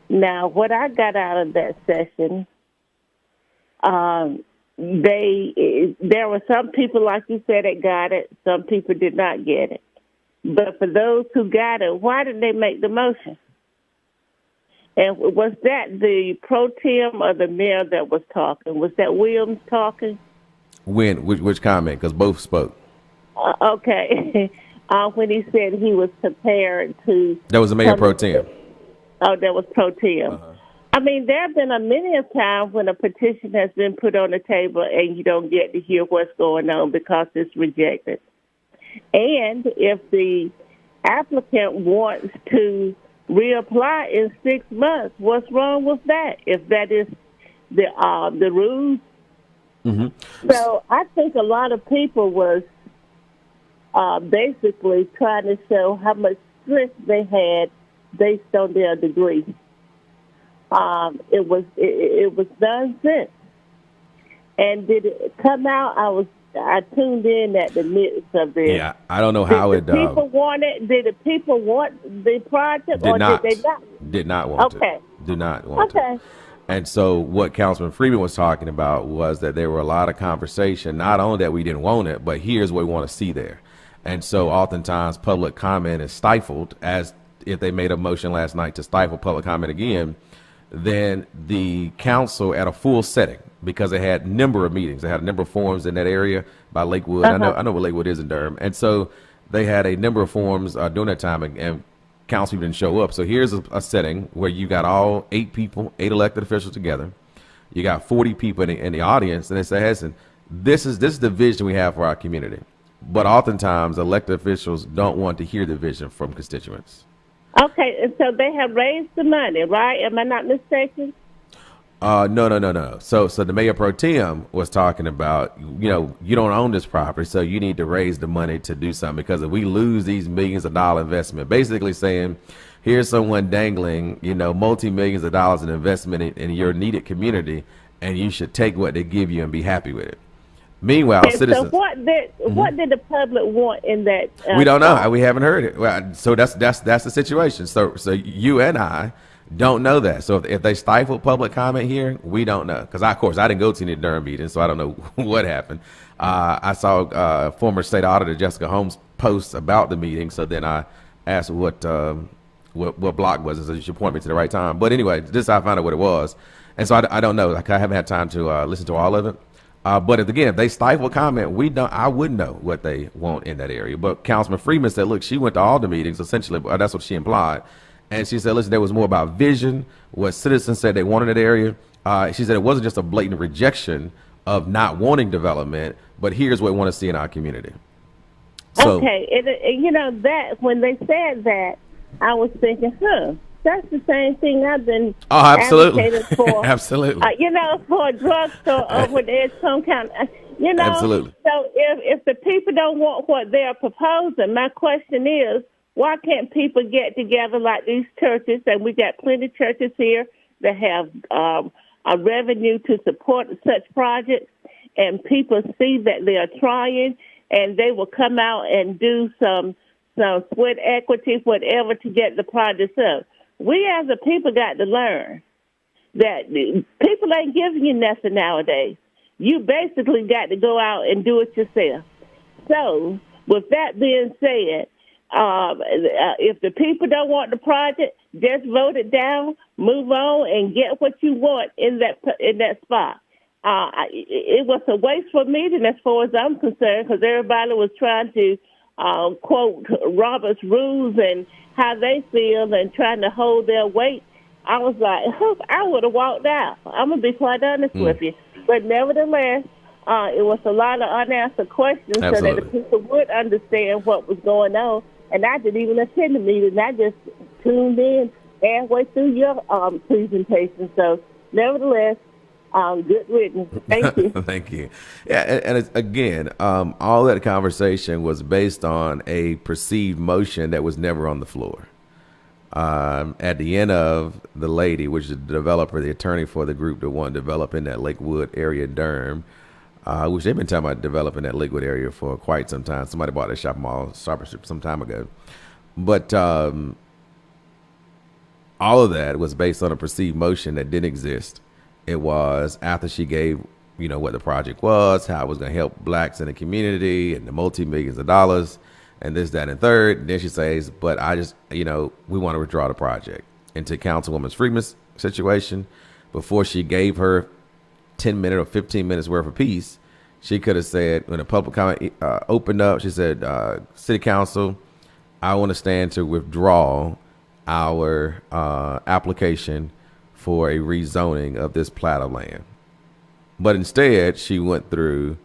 Speaker 13: Now, what I got out of that session, there were some people, like you said, that got it. Some people did not get it. But for those who got it, why did they make the motion? And was that the pro tem or the mayor that was talking? Was that Williams talking?
Speaker 1: Which comment? Because both spoke.
Speaker 13: Okay. When he said he was prepared to...
Speaker 1: That was the mayor pro tem.
Speaker 13: Oh, that was pro tem. I mean, there have been many a time when a petition has been put on the table and you don't get to hear what's going on because it's rejected. And if the applicant wants to reapply in 6 months, what's wrong with that? If that is the rules. Mm-hmm. So I think a lot of people was basically trying to show how much strength they had based on their degree. It was nonsense. And did it come out? I tuned in at the midst of this.
Speaker 1: Yeah, I don't know how
Speaker 13: Did the people want the project, or did they not?
Speaker 1: Did not want
Speaker 13: it.
Speaker 1: Did not want it. And so what Councilman Freeman was talking about was that there were a lot of conversation, not only that we didn't want it, but here's what we want to see there. And so oftentimes public comment is stifled, as if they made a motion last night to stifle public comment again, then the council at a full setting, because they had a number of meetings. They had a number of forums in that area by Lakewood. I know what Lakewood is in Durham. And so they had a number of forums during that time, and council people didn't show up. So here's a setting where you got all 8 people, 8 elected officials together. You got 40 people in the audience, and they say, listen, this is the vision we have for our community. But oftentimes elected officials don't want to hear the vision from constituents.
Speaker 13: Okay, and so they have raised the money, right? Am I not mistaken?
Speaker 1: No. So the mayor pro tem was talking about, you don't own this property, so you need to raise the money to do something, because if we lose these millions of dollar investment, basically saying, here's someone dangling, multi-millions of dollars in investment in your needed community, and you should take what they give you and be happy with it. Meanwhile,
Speaker 13: and
Speaker 1: citizens.
Speaker 13: So what did the public want in that?
Speaker 1: We don't know. We haven't heard it. Well, so that's the situation. So you and I don't know that. So if they stifle public comment here, we don't know. Because of course I didn't go to any Durham meetings, so I don't know what happened. I saw former state auditor Jessica Holmes post about the meeting. So then I asked what block was it. So you should point me to the right time. But anyway, this is how I found out what it was. And so I don't know. Like, I haven't had time to listen to all of it. But if they stifle comment, I wouldn't know what they want in that area. But Councilman Freeman said, look, she went to all the meetings, essentially. That's what she implied. And she said, listen, there was more about vision, what citizens said they wanted in that area. She said it wasn't just a blatant rejection of not wanting development, but here's what we want to see in our community. So,
Speaker 13: okay, that when they said that, I was thinking, that's the same thing I've been advocating for.
Speaker 1: Absolutely.
Speaker 13: For a drugstore over there at some kind.
Speaker 1: Absolutely.
Speaker 13: So if the people don't want what they're proposing, my question is, why can't people get together like these churches? And we got plenty of churches here that have a revenue to support such projects. and people see that they are trying, and they will come out and do some sweat equity, whatever, to get the project up. We as a people got to learn that people ain't giving you nothing nowadays. You basically got to go out and do it yourself. So, with that being said, if the people don't want the project, just vote it down, move on, and get what you want in that spot. It was a wasteful meeting as far as I'm concerned, because everybody was trying to quote Robert's rules and how they feel and trying to hold their weight. I was like, I would have walked out. I'm going to be quite honest with you. But nevertheless, it was a lot of unanswered questions.
Speaker 1: Absolutely.
Speaker 13: So that the people would understand what was going on. And I didn't even attend the meeting. I just tuned in halfway through your presentation. So nevertheless, good riddance. Thank you.
Speaker 1: Thank you. Yeah, and it's, again, all that conversation was based on a perceived motion that was never on the floor. At the end of the lady, which is the developer, the attorney for the group that wanted to develop in that Lakewood area, Durham, which they've been talking about developing that Lakewood area for quite some time. Somebody bought that shopping mall some time ago. But all of that was based on a perceived motion that didn't exist. It was after she gave, what the project was, how it was going to help blacks in the community and the multi-millions of dollars and this, that, and third. And then she says, but I just, we want to withdraw the project. And to Councilwoman Freeman's situation, before she gave her 10 minutes or 15 minutes worth of peace, she could have said, when the public comment opened up, she said, City Council, I want to stand to withdraw our application for a rezoning of this plat of land. But instead, she went through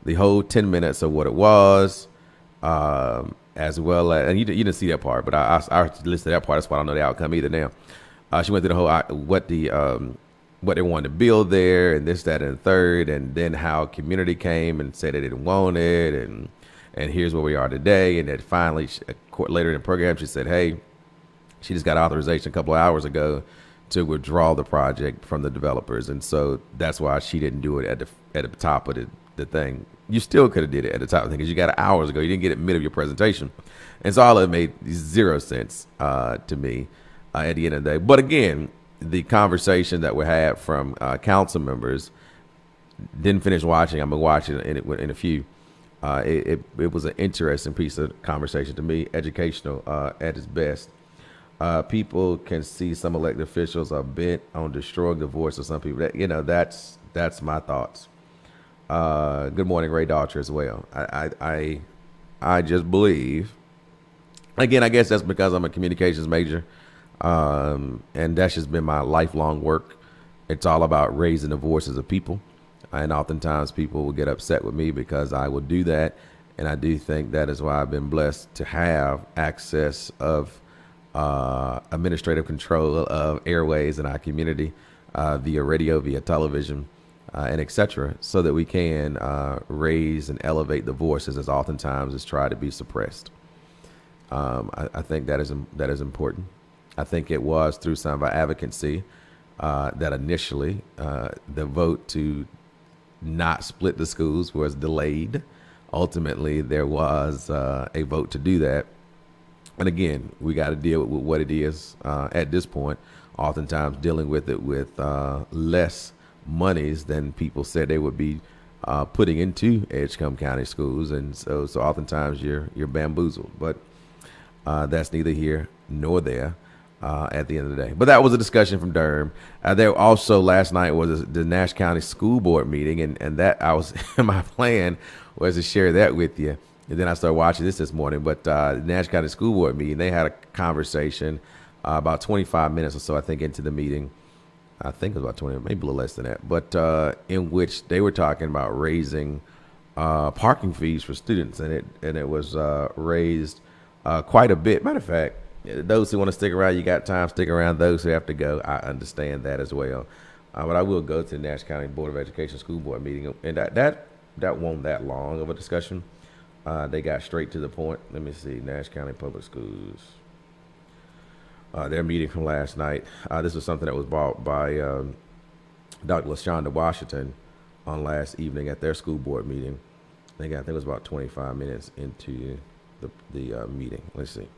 Speaker 1: the whole 10 minutes of what it was, as well as, and you didn't see that part, but I listed that part. That's why I don't know the outcome either now. She went through the whole, what they wanted to build there, and this, that, and third, and then how community came and said they didn't want it, and here's where we are today. And then finally, later in the program, she said, hey, she just got authorization a couple of hours ago to withdraw the project from the developers. And so that's why she didn't do it at the top of the thing. You still could have did it at the top of the thing because you got it hours ago. You didn't get it mid of your presentation. And so all of it made zero sense to me at the end of the day. But again, the conversation that we had from council members, didn't finish watching. I'm going to watch it in a few. It was an interesting piece of conversation to me, educational at its best. People can see some elected officials are bent on destroying the voice of some people. That's my thoughts. Good morning, Ray Daughtry as well. I just believe, again, I guess that's because I'm a communications major, and that's just been my lifelong work. It's all about raising the voices of people, and oftentimes people will get upset with me because I will do that, and I do think that is why I've been blessed to have access of administrative control of airways in our community, via radio, via television, and etc., so that we can raise and elevate the voices as oftentimes is tried to be suppressed. I think that is important. I think it was through some of our advocacy that initially the vote to not split the schools was delayed. Ultimately, there was a vote to do that. And again, we got to deal with what it is at this point, oftentimes dealing with it with less monies than people said they would be putting into Edgecombe County schools. And so oftentimes you're bamboozled. But that's neither here nor there at the end of the day. But that was a discussion from Durham. There also last night was the Nash County School Board meeting, and that my plan was to share that with you. And then I started watching this morning. But the Nash County School Board meeting, they had a conversation about 25 minutes or so, I think, into the meeting. I think it was about 20, maybe a little less than that. But in which they were talking about raising parking fees for students. And it was raised quite a bit. Matter of fact, those who want to stick around, you got time, stick around. Those who have to go, I understand that as well. But I will go to the Nash County Board of Education School Board meeting. And that wasn't that long of a discussion. They got straight to the point. Let me see. Nash County Public Schools. Their meeting from last night. This was something that was brought by Dr. LaShonda Washington on last evening at their school board meeting. I think it was about 25 minutes into the meeting. Let's see.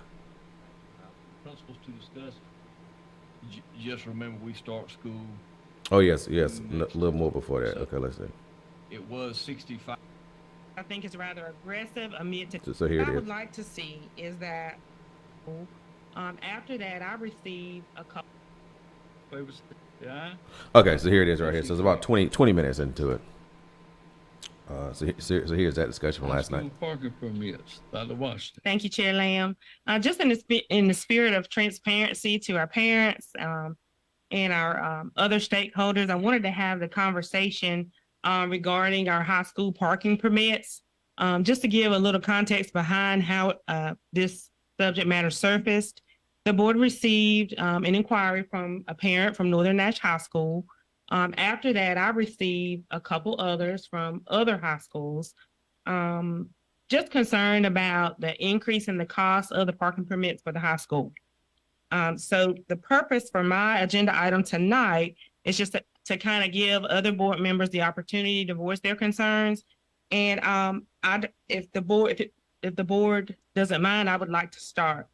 Speaker 14: Principals to discuss. Just remember, we start school.
Speaker 1: Oh, yes. A little more before that. Okay, let's see.
Speaker 14: It was 65.
Speaker 15: I think it's rather aggressive amid to.
Speaker 1: So here it
Speaker 15: What I
Speaker 1: is.
Speaker 15: would like to see is that after that, I received a couple.
Speaker 14: Yeah.
Speaker 1: Okay, so here it is right here. So it's about 20 minutes into it. So here's that discussion from last night.
Speaker 14: Parking permits, out of Washington.
Speaker 15: Thank you, Chair Lamb. Just in the spirit of transparency to our parents and our other stakeholders, I wanted to have the conversation regarding our high school parking permits. Just to give a little context behind how this subject matter surfaced, the board received an inquiry from a parent from Northern Nash High School. After that, I received a couple others from other high schools, just concerned about the increase in the cost of the parking permits for the high school. So the purpose for my agenda item tonight is just to kind of give other board members the opportunity to voice their concerns. And if the board doesn't mind, I would like to start.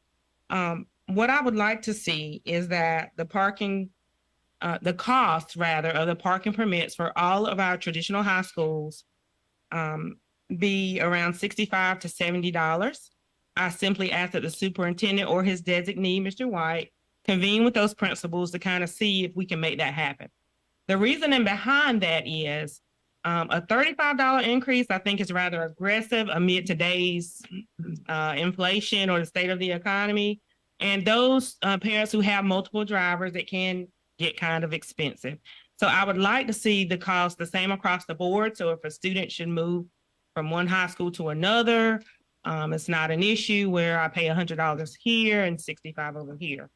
Speaker 15: What I would like to see is that the cost rather of the parking permits for all of our traditional high schools be around $65 to $70. I simply ask that the superintendent or his designee, Mr. White, convene with those principals to kind of see if we can make that happen. The reasoning behind that is a $35 increase, I think, is rather aggressive amid today's inflation or the state of the economy. And those parents who have multiple drivers, it can get kind of expensive. So I would like to see the cost the same across the board. So if a student should move from one high school to another, it's not an issue where I pay $100 here and $65 over here.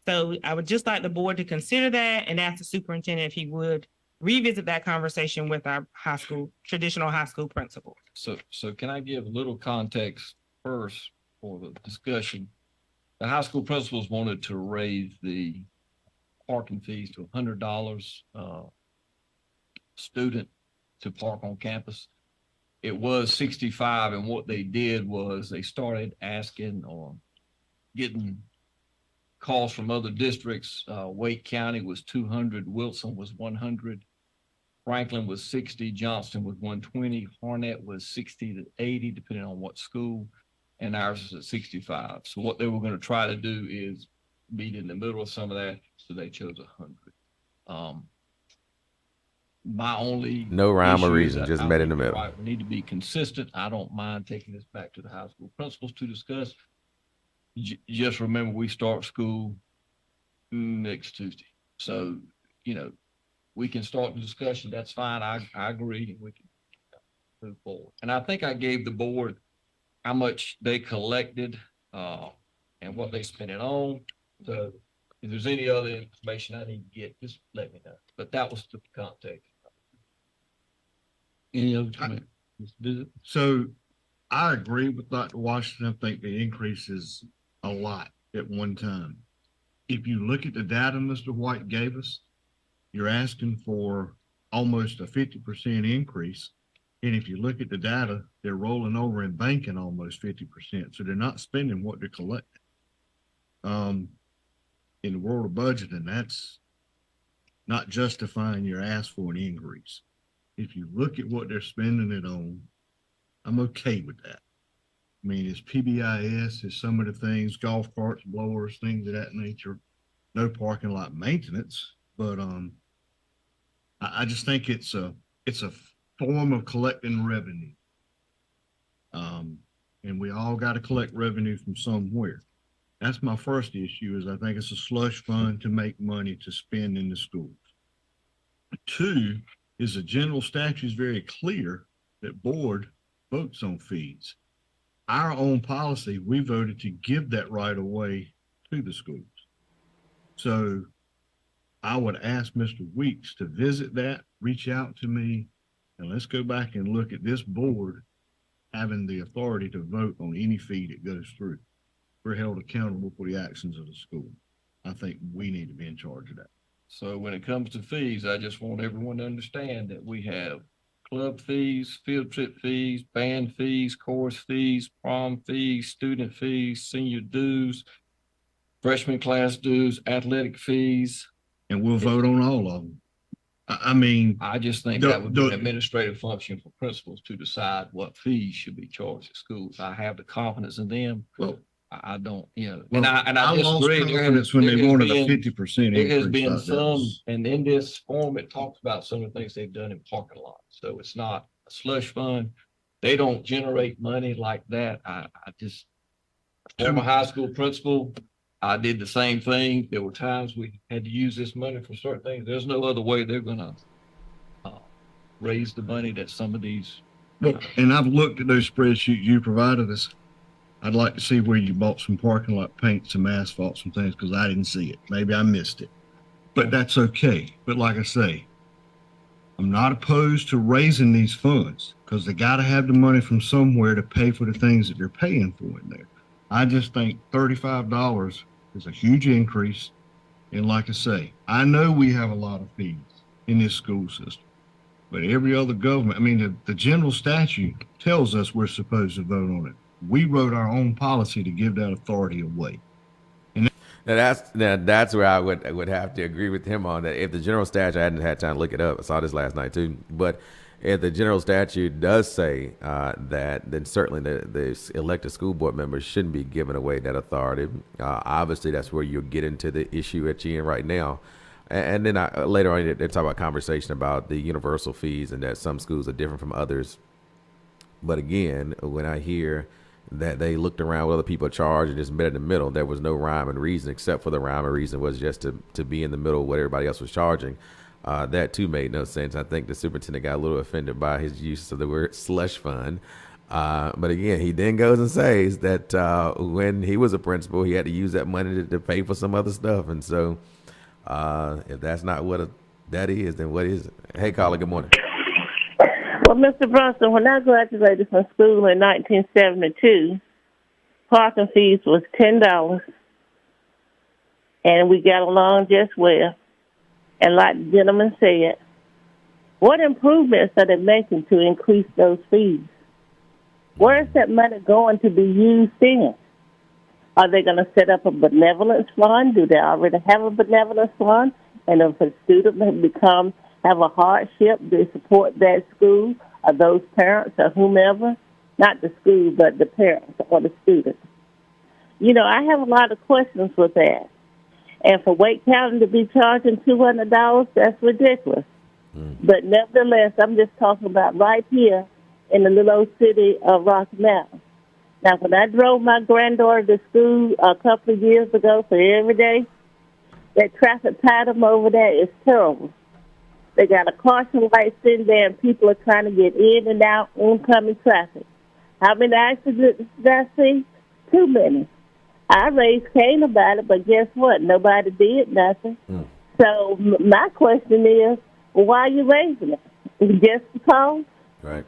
Speaker 15: So I would just like the board to consider that and ask the superintendent if he would revisit that conversation with our traditional high school principals.
Speaker 14: So can I give a little context first for the discussion? The high school principals wanted to raise the parking fees to $100 student to park on campus. It was 65, and what they did was they started asking or getting calls from other districts. Wake County was 200, Wilson was 100, Franklin was 60, Johnston was 120, Harnett was 60 to 80, depending on what school, and ours is at 65. So what they were going to try to do is meet in the middle of some of that, so they chose 100. My only
Speaker 1: No rhyme or
Speaker 14: issue is
Speaker 1: reason,
Speaker 14: that
Speaker 1: just
Speaker 14: I
Speaker 1: met in
Speaker 14: think
Speaker 1: the
Speaker 14: you're
Speaker 1: middle.
Speaker 14: right, we need to be consistent. I don't mind taking this back to the high school principals to discuss. Just remember, we start school next Tuesday. So, we can start the discussion. That's fine. I agree. We can move forward. And I think I gave the board how much they collected and what they spent it on. So if there's any other information I need to get, just let me know. But that was the context. Any other comment?
Speaker 16: So I agree with Dr. Washington. I think the increase is a lot at one time. If you look at the data Mr. White gave us, you're asking for almost a 50% increase. And if you look at the data, they're rolling over and banking almost 50%. So they're not spending what they're collecting. In the world of budgeting, that's not justifying your ask for an increase. If you look at what they're spending it on, I'm okay with that. I mean, it's PBIS, it's some of the things, golf carts, blowers, things of that nature. No parking lot maintenance, but I just think it's a form of collecting revenue. And we all got to collect revenue from somewhere. That's my first issue, is I think it's a slush fund to make money to spend in the schools. Two is the general statute is very clear that board votes on fees. Our own policy, we voted to give that right away to the schools. So I would ask Mr. Weeks to visit that, reach out to me, and let's go back and look at this board having the authority to vote on any fee that goes through. We're held accountable for the actions of the school. I think we need to be in charge of that.
Speaker 14: So when it comes to fees, I just want everyone to understand that we have club fees, field trip fees, band fees, chorus fees, prom fees, student fees, senior dues, freshman class dues, athletic fees.
Speaker 16: And we'll vote on all of them. I mean,
Speaker 14: I just think that would be an administrative function for principals to decide what fees should be charged at schools. I have the confidence in them.
Speaker 16: well,
Speaker 14: I don't,
Speaker 16: well,
Speaker 14: and I
Speaker 16: lost
Speaker 14: disagree.
Speaker 16: confidence when they
Speaker 14: there has
Speaker 16: wanted a
Speaker 14: been-
Speaker 16: 50%
Speaker 14: There has
Speaker 16: increase.
Speaker 14: been
Speaker 16: Like that
Speaker 14: some,
Speaker 16: was-
Speaker 14: and in this form, it talks about some of the things they've done in parking lots. So it's not a slush fund. They don't generate money like that. I just, former high school principal, I did the same thing. There were times we had to use this money for certain things. There's no other way they're gonna raise the money that some of these.
Speaker 16: Look, and I've looked at those spreadsheets you provided us. I'd like to see where you bought some parking lot paint, some asphalt, some things, because I didn't see it. Maybe I missed it. But that's okay. But like I say, I'm not opposed to raising these funds because they got to have the money from somewhere to pay for the things that they're paying for in there. I just think $35 is a huge increase. And like I say, I know we have a lot of fees in this school system, but every other government, I mean, the general statute tells us we're supposed to vote on it. We wrote our own policy to give that authority away.
Speaker 1: Now that's where I would have to agree with him on that. If the general statute, I hadn't had time to look it up. I saw this last night too. But if the general statute does say that, then certainly the elected school board members shouldn't be giving away that authority. Obviously, that's where you'll get into the issue that you're in right now. And then later on, they talk about conversation about the universal fees and that some schools are different from others. But again, when I hear that they looked around what other people charged and just met in the middle, there was no rhyme and reason, except for the rhyme and reason was just to be in the middle of what everybody else was charging. That too made no sense. I think the superintendent got a little offended by his use of the word slush fund. But again, he then goes and says that when he was a principal, he had to use that money to pay for some other stuff. And so if that's not what that is, then what is it? Hey, caller, good morning.
Speaker 13: Well, Mr. Brunson, when I graduated from school in 1972, parking fees was $10, and we got along just well. And like the gentleman said, what improvements are they making to increase those fees? Where is that money going to be used in? Are they going to set up a benevolence fund? Do they already have a benevolence fund? And if a student have a hardship, they support that school or those parents or whomever, not the school, but the parents or the students. You know, I have a lot of questions with that. And for Wake County to be charging $200, that's ridiculous. But nevertheless, I'm just talking about right here in the little old city of Rocky Mountain. Now, when I drove my granddaughter to school a couple of years ago for every day, that traffic pattern over there is terrible. They got a caution light sitting there, and people are trying to get in and out oncoming traffic. How many accidents did I see? Too many. I raised Cain about it, but guess what? Nobody did nothing. So my question is, why are you raising it? Just because?
Speaker 1: Right.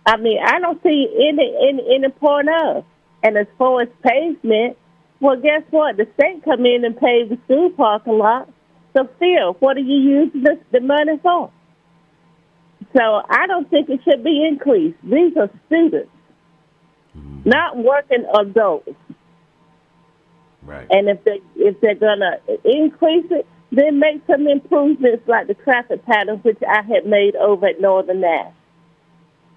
Speaker 13: I mean, I don't see any point of. And as far as pavement, well, guess what? The state come in and pave the school parking lot. So still, what are you using the money for? So I don't think it should be increased. These are students, not working adults.
Speaker 1: Right.
Speaker 13: And if they're gonna increase it, then make some improvements like the traffic patterns which I had made over at Northern Nash.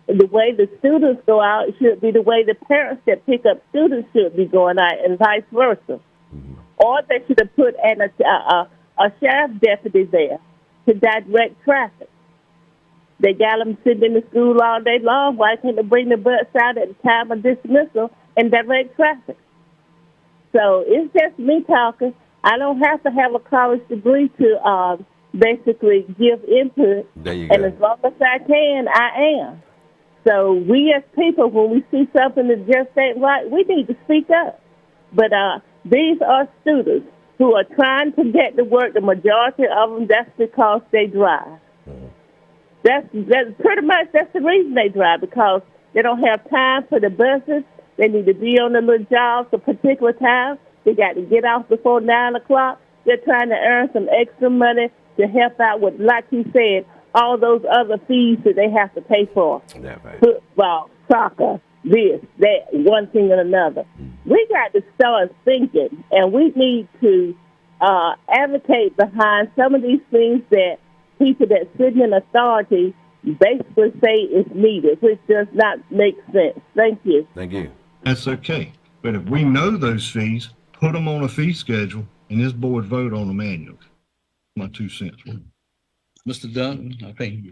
Speaker 13: The way the students go out should be the way the parents that pick up students should be going out, and vice versa. Or they should have put a sheriff deputy there to direct traffic. They got them sitting in the school all day long. Why can't they bring the butts out at the time of dismissal and direct traffic? So it's just me talking. I don't have to have a college degree to basically give input.
Speaker 1: There you
Speaker 13: and
Speaker 1: go.
Speaker 13: as long as I can, I am. So we as people, when we see something that just ain't right, we need to speak up. But these are students who are trying to get to work. The majority of them, that's because they drive. That's pretty much that's the reason they drive, because they don't have time for the buses. They need to be on the little jobs a particular time. They got to get off before 9 o'clock. They're trying to earn some extra money to help out with, like you said, all those other fees that they have to pay for.
Speaker 1: That right.
Speaker 13: Football, soccer, this, that, one thing and another. We got to start thinking, and we need to advocate behind some of these things that people that sit in authority basically say is needed, which does not make sense. Thank you.
Speaker 1: Thank you.
Speaker 16: That's okay. But if we know those fees, put them on a fee schedule and this board vote on them annually. My 2 cents.
Speaker 14: Mr. Dunn, I think.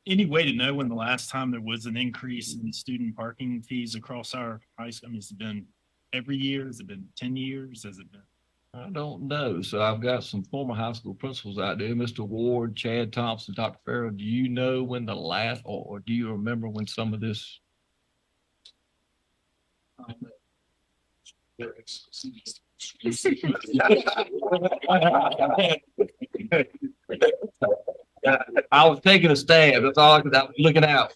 Speaker 3: Any way to know when the last time there was an increase in student parking fees across our high school? I mean, has it been every year? Has it been 10 years? Has it been?
Speaker 14: I don't know. So I've got some former high school principals out there, Mr. Ward, Chad Thompson, Dr. Farrell. Do you know when the last, or do you remember when some of this? I was taking a stab. That's all I was looking out.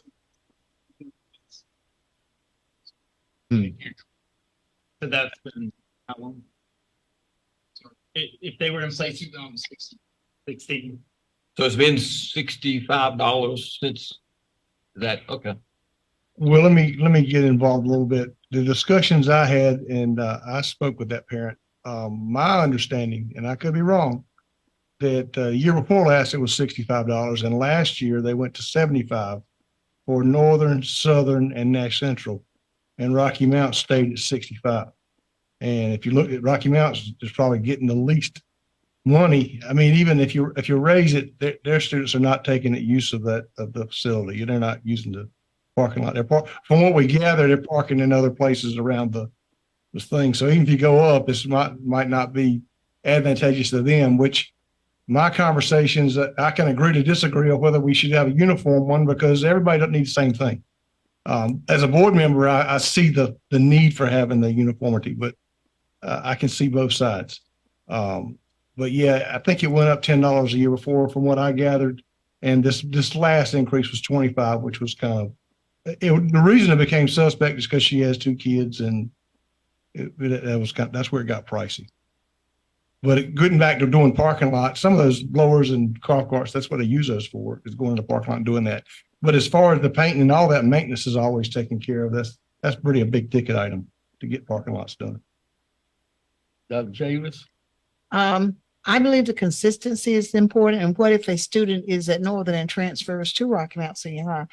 Speaker 3: So that's been how long? If they were in place 2016.
Speaker 14: So it's been $65 since that. Okay.
Speaker 17: Well, let me get involved a little bit. The discussions I had, and I spoke with that parent. My understanding, and I could be wrong, that year before last it was $65, and last year they went to $75 for Northern, Southern, and Nash Central, and Rocky Mount stayed at $65. And if you look at Rocky Mounts, is probably getting the least money. I mean, even if you raise it, their students are not taking use of the facility. They're not using the parking lot. From what we gather, they're parking in other places around the thing. So even if you go up, this might not be advantageous to them. Which my conversations, I can agree to disagree on whether we should have a uniform one, because everybody doesn't need the same thing. As a board member, I see the need for having the uniformity, but I can see both sides. But yeah, I think it went up $10 a year before, from what I gathered, and this last increase was $25, which was kind of the reason it became suspect is because she has 2 kids, and that's where it got pricey. But getting back to doing parking lots, some of those blowers and golf carts, that's what they use those for, is going to the parking lot and doing that. But as far as the painting and all that, maintenance is always taken care of. That's pretty a big ticket item to get parking lots done.
Speaker 14: Dr. Chavis?
Speaker 18: I believe the consistency is important. And what if a student is at Northern and transfers to Rocky Mount Senior High?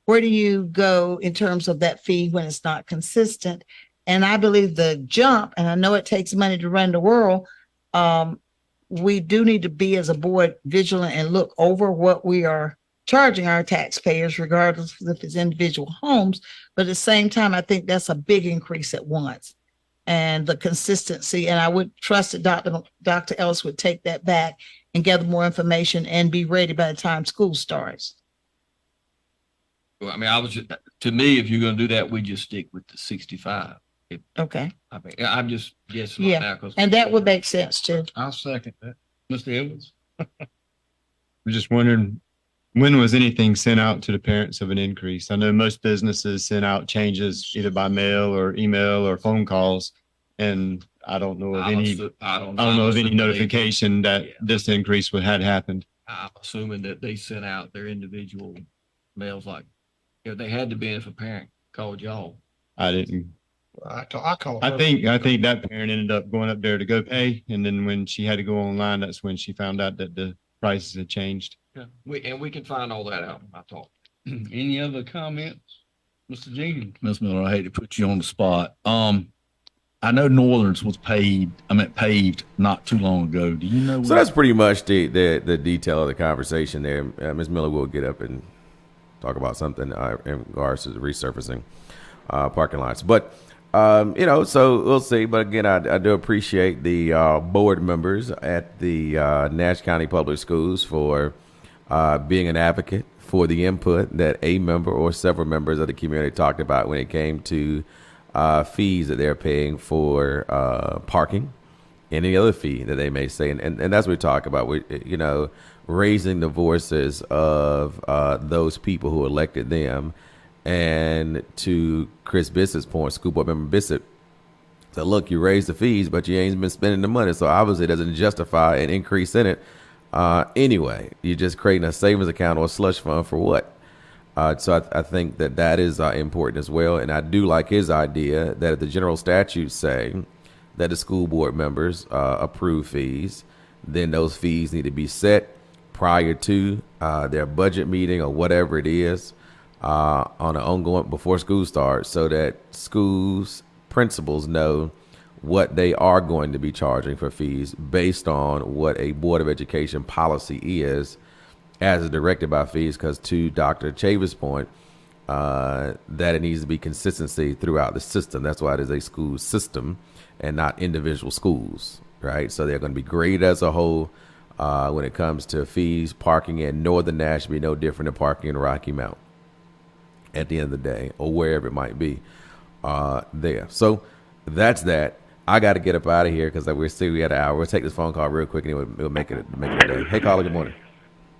Speaker 18: Where do you go in terms of that fee when it's not consistent? And I believe the jump, and I know it takes money to run the world, we do need to be as a board vigilant and look over what we are charging our taxpayers, regardless if it's individual homes. But at the same time, I think that's a big increase at once. And the consistency, and I would trust that Dr. Ellis would take that back and gather more information and be ready by the time school starts.
Speaker 14: Well, I mean, to me, if you're going to do that, we just stick with the 65.
Speaker 18: Okay.
Speaker 14: I mean, I'm just guessing.
Speaker 18: Yeah, and that would make sense too.
Speaker 16: I'll second that.
Speaker 14: Mr. Evans?
Speaker 19: I'm just wondering, when was anything sent out to the parents of an increase? I know most businesses send out changes either by mail or email or phone calls, and I don't know of any notification that this increase had happened.
Speaker 14: I'm assuming that they sent out their individual mails, like if they had to be, if a parent called y'all.
Speaker 19: I didn't.
Speaker 17: I call.
Speaker 19: I think that parent ended up going up there to go pay, and then when she had to go online, that's when she found out that the prices had changed.
Speaker 14: Yeah, we can find all that out. I thought.
Speaker 20: Any other comments?
Speaker 14: Mr. Jenkins?
Speaker 20: Ms. Miller, I hate to put you on the spot. I know Northern's was paved not too long ago. Do you know?
Speaker 1: So that's pretty much the detail of the conversation there. Ms. Miller will get up and talk about something in regards to the resurfacing parking lots. But, so we'll see. But again, I do appreciate the board members at the Nash County Public Schools for being an advocate for the input that a member or several members of the community talked about when it came to fees that they're paying for parking, any other fee that they may say. And that's what we talk about. Raising the voices of those people who elected them. And to Chris Bissett's point, School Board Member Bissett said, look, you raised the fees, but you ain't been spending the money. So obviously it doesn't justify an increase in it. Anyway, you're just creating a savings account or a slush fund for what? So I think that is important as well. And I do like his idea that if the general statutes say that the school board members approve fees, then those fees need to be set prior to their budget meeting or whatever it is on an ongoing before school starts, so that schools principals know what they are going to be charging for fees based on what a Board of Education policy is as directed by fees. Because to Dr. Chavis' point, that it needs to be consistency throughout the system. That's why it is a school system and not individual schools, right? So they're going to be graded as a whole when it comes to fees. Parking in Northern Nash be no different than parking in Rocky Mount at the end of the day, or wherever it might be there. So that's that. I got to get up out of here because we had an hour. We'll take this phone call real quick and we'll make it a day. Hey, caller, good morning.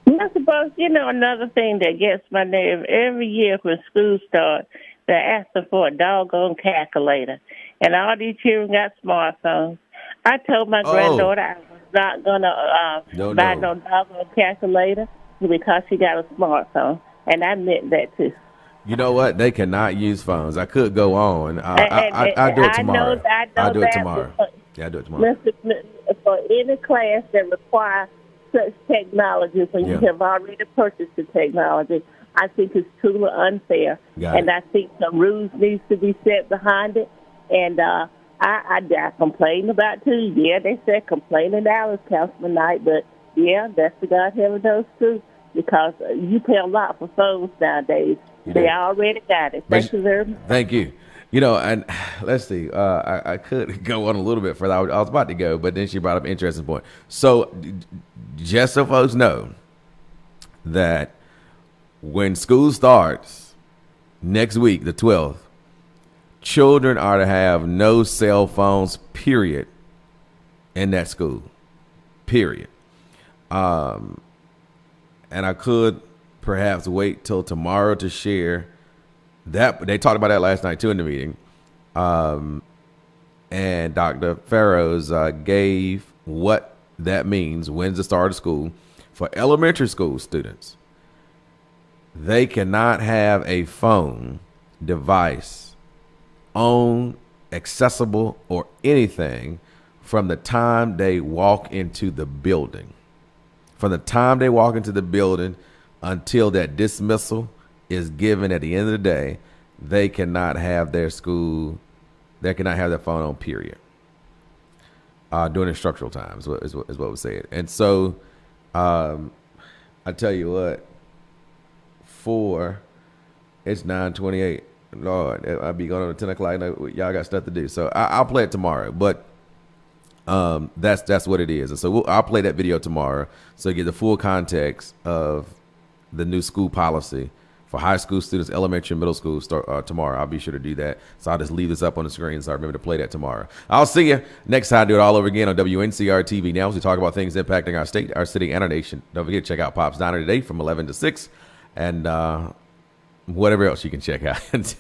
Speaker 13: Mr. Bush, another thing that gets my nerve, every year when school starts, they're asking for a doggone calculator. And all these children got smartphones. I told my granddaughter I was not going to buy no doggone calculator because she got a smartphone. And I meant that too.
Speaker 1: You know what? They cannot use phones. I could go on. I'll do it tomorrow. I'll do it tomorrow. Yeah, I'll do it tomorrow.
Speaker 13: For any class that requires such technology, when you have already purchased the technology, I think it's truly unfair. And I think some rules needs to be set behind it. And I complained about too. Yeah, they said complaining hours, Councilman Knight, but yeah, that's the God heaven knows too. Because you pay a lot for phones nowadays. They already got it. Thank you very much.
Speaker 1: Thank you. And let's see. I could go on a little bit further. I was about to go, but then she brought up an interesting point. So just so folks know that when school starts next week, the 12th, children are to have no cell phones, period, in that school, period. And I could perhaps wait till tomorrow to share that. They talked about that last night, too, in the meeting. And Dr. Farrows gave what that means, when's the start of school. For elementary school students, they cannot have a phone device on, accessible, or anything from the time they walk into the building. From the time they walk into the building until that dismissal is given at the end of the day, they cannot have their phone on, period. During instructional time is what was said. And so I tell you what, it's 9:28. Lord, I'll be going on at 10 o'clock. Y'all got stuff to do. So I'll play it tomorrow. But that's what it is. And so I'll play that video tomorrow so you get the full context of the new school policy for high school students, elementary and middle school start tomorrow. I'll be sure to do that. So I'll just leave this up on the screen so I remember to play that tomorrow. I'll see you next time. Do it all over again on Wncr-Tv Now as we talk about things impacting our state, our city, and our nation. Don't forget to check out Pop's Diner today from 11 to 6 and whatever else you can check out.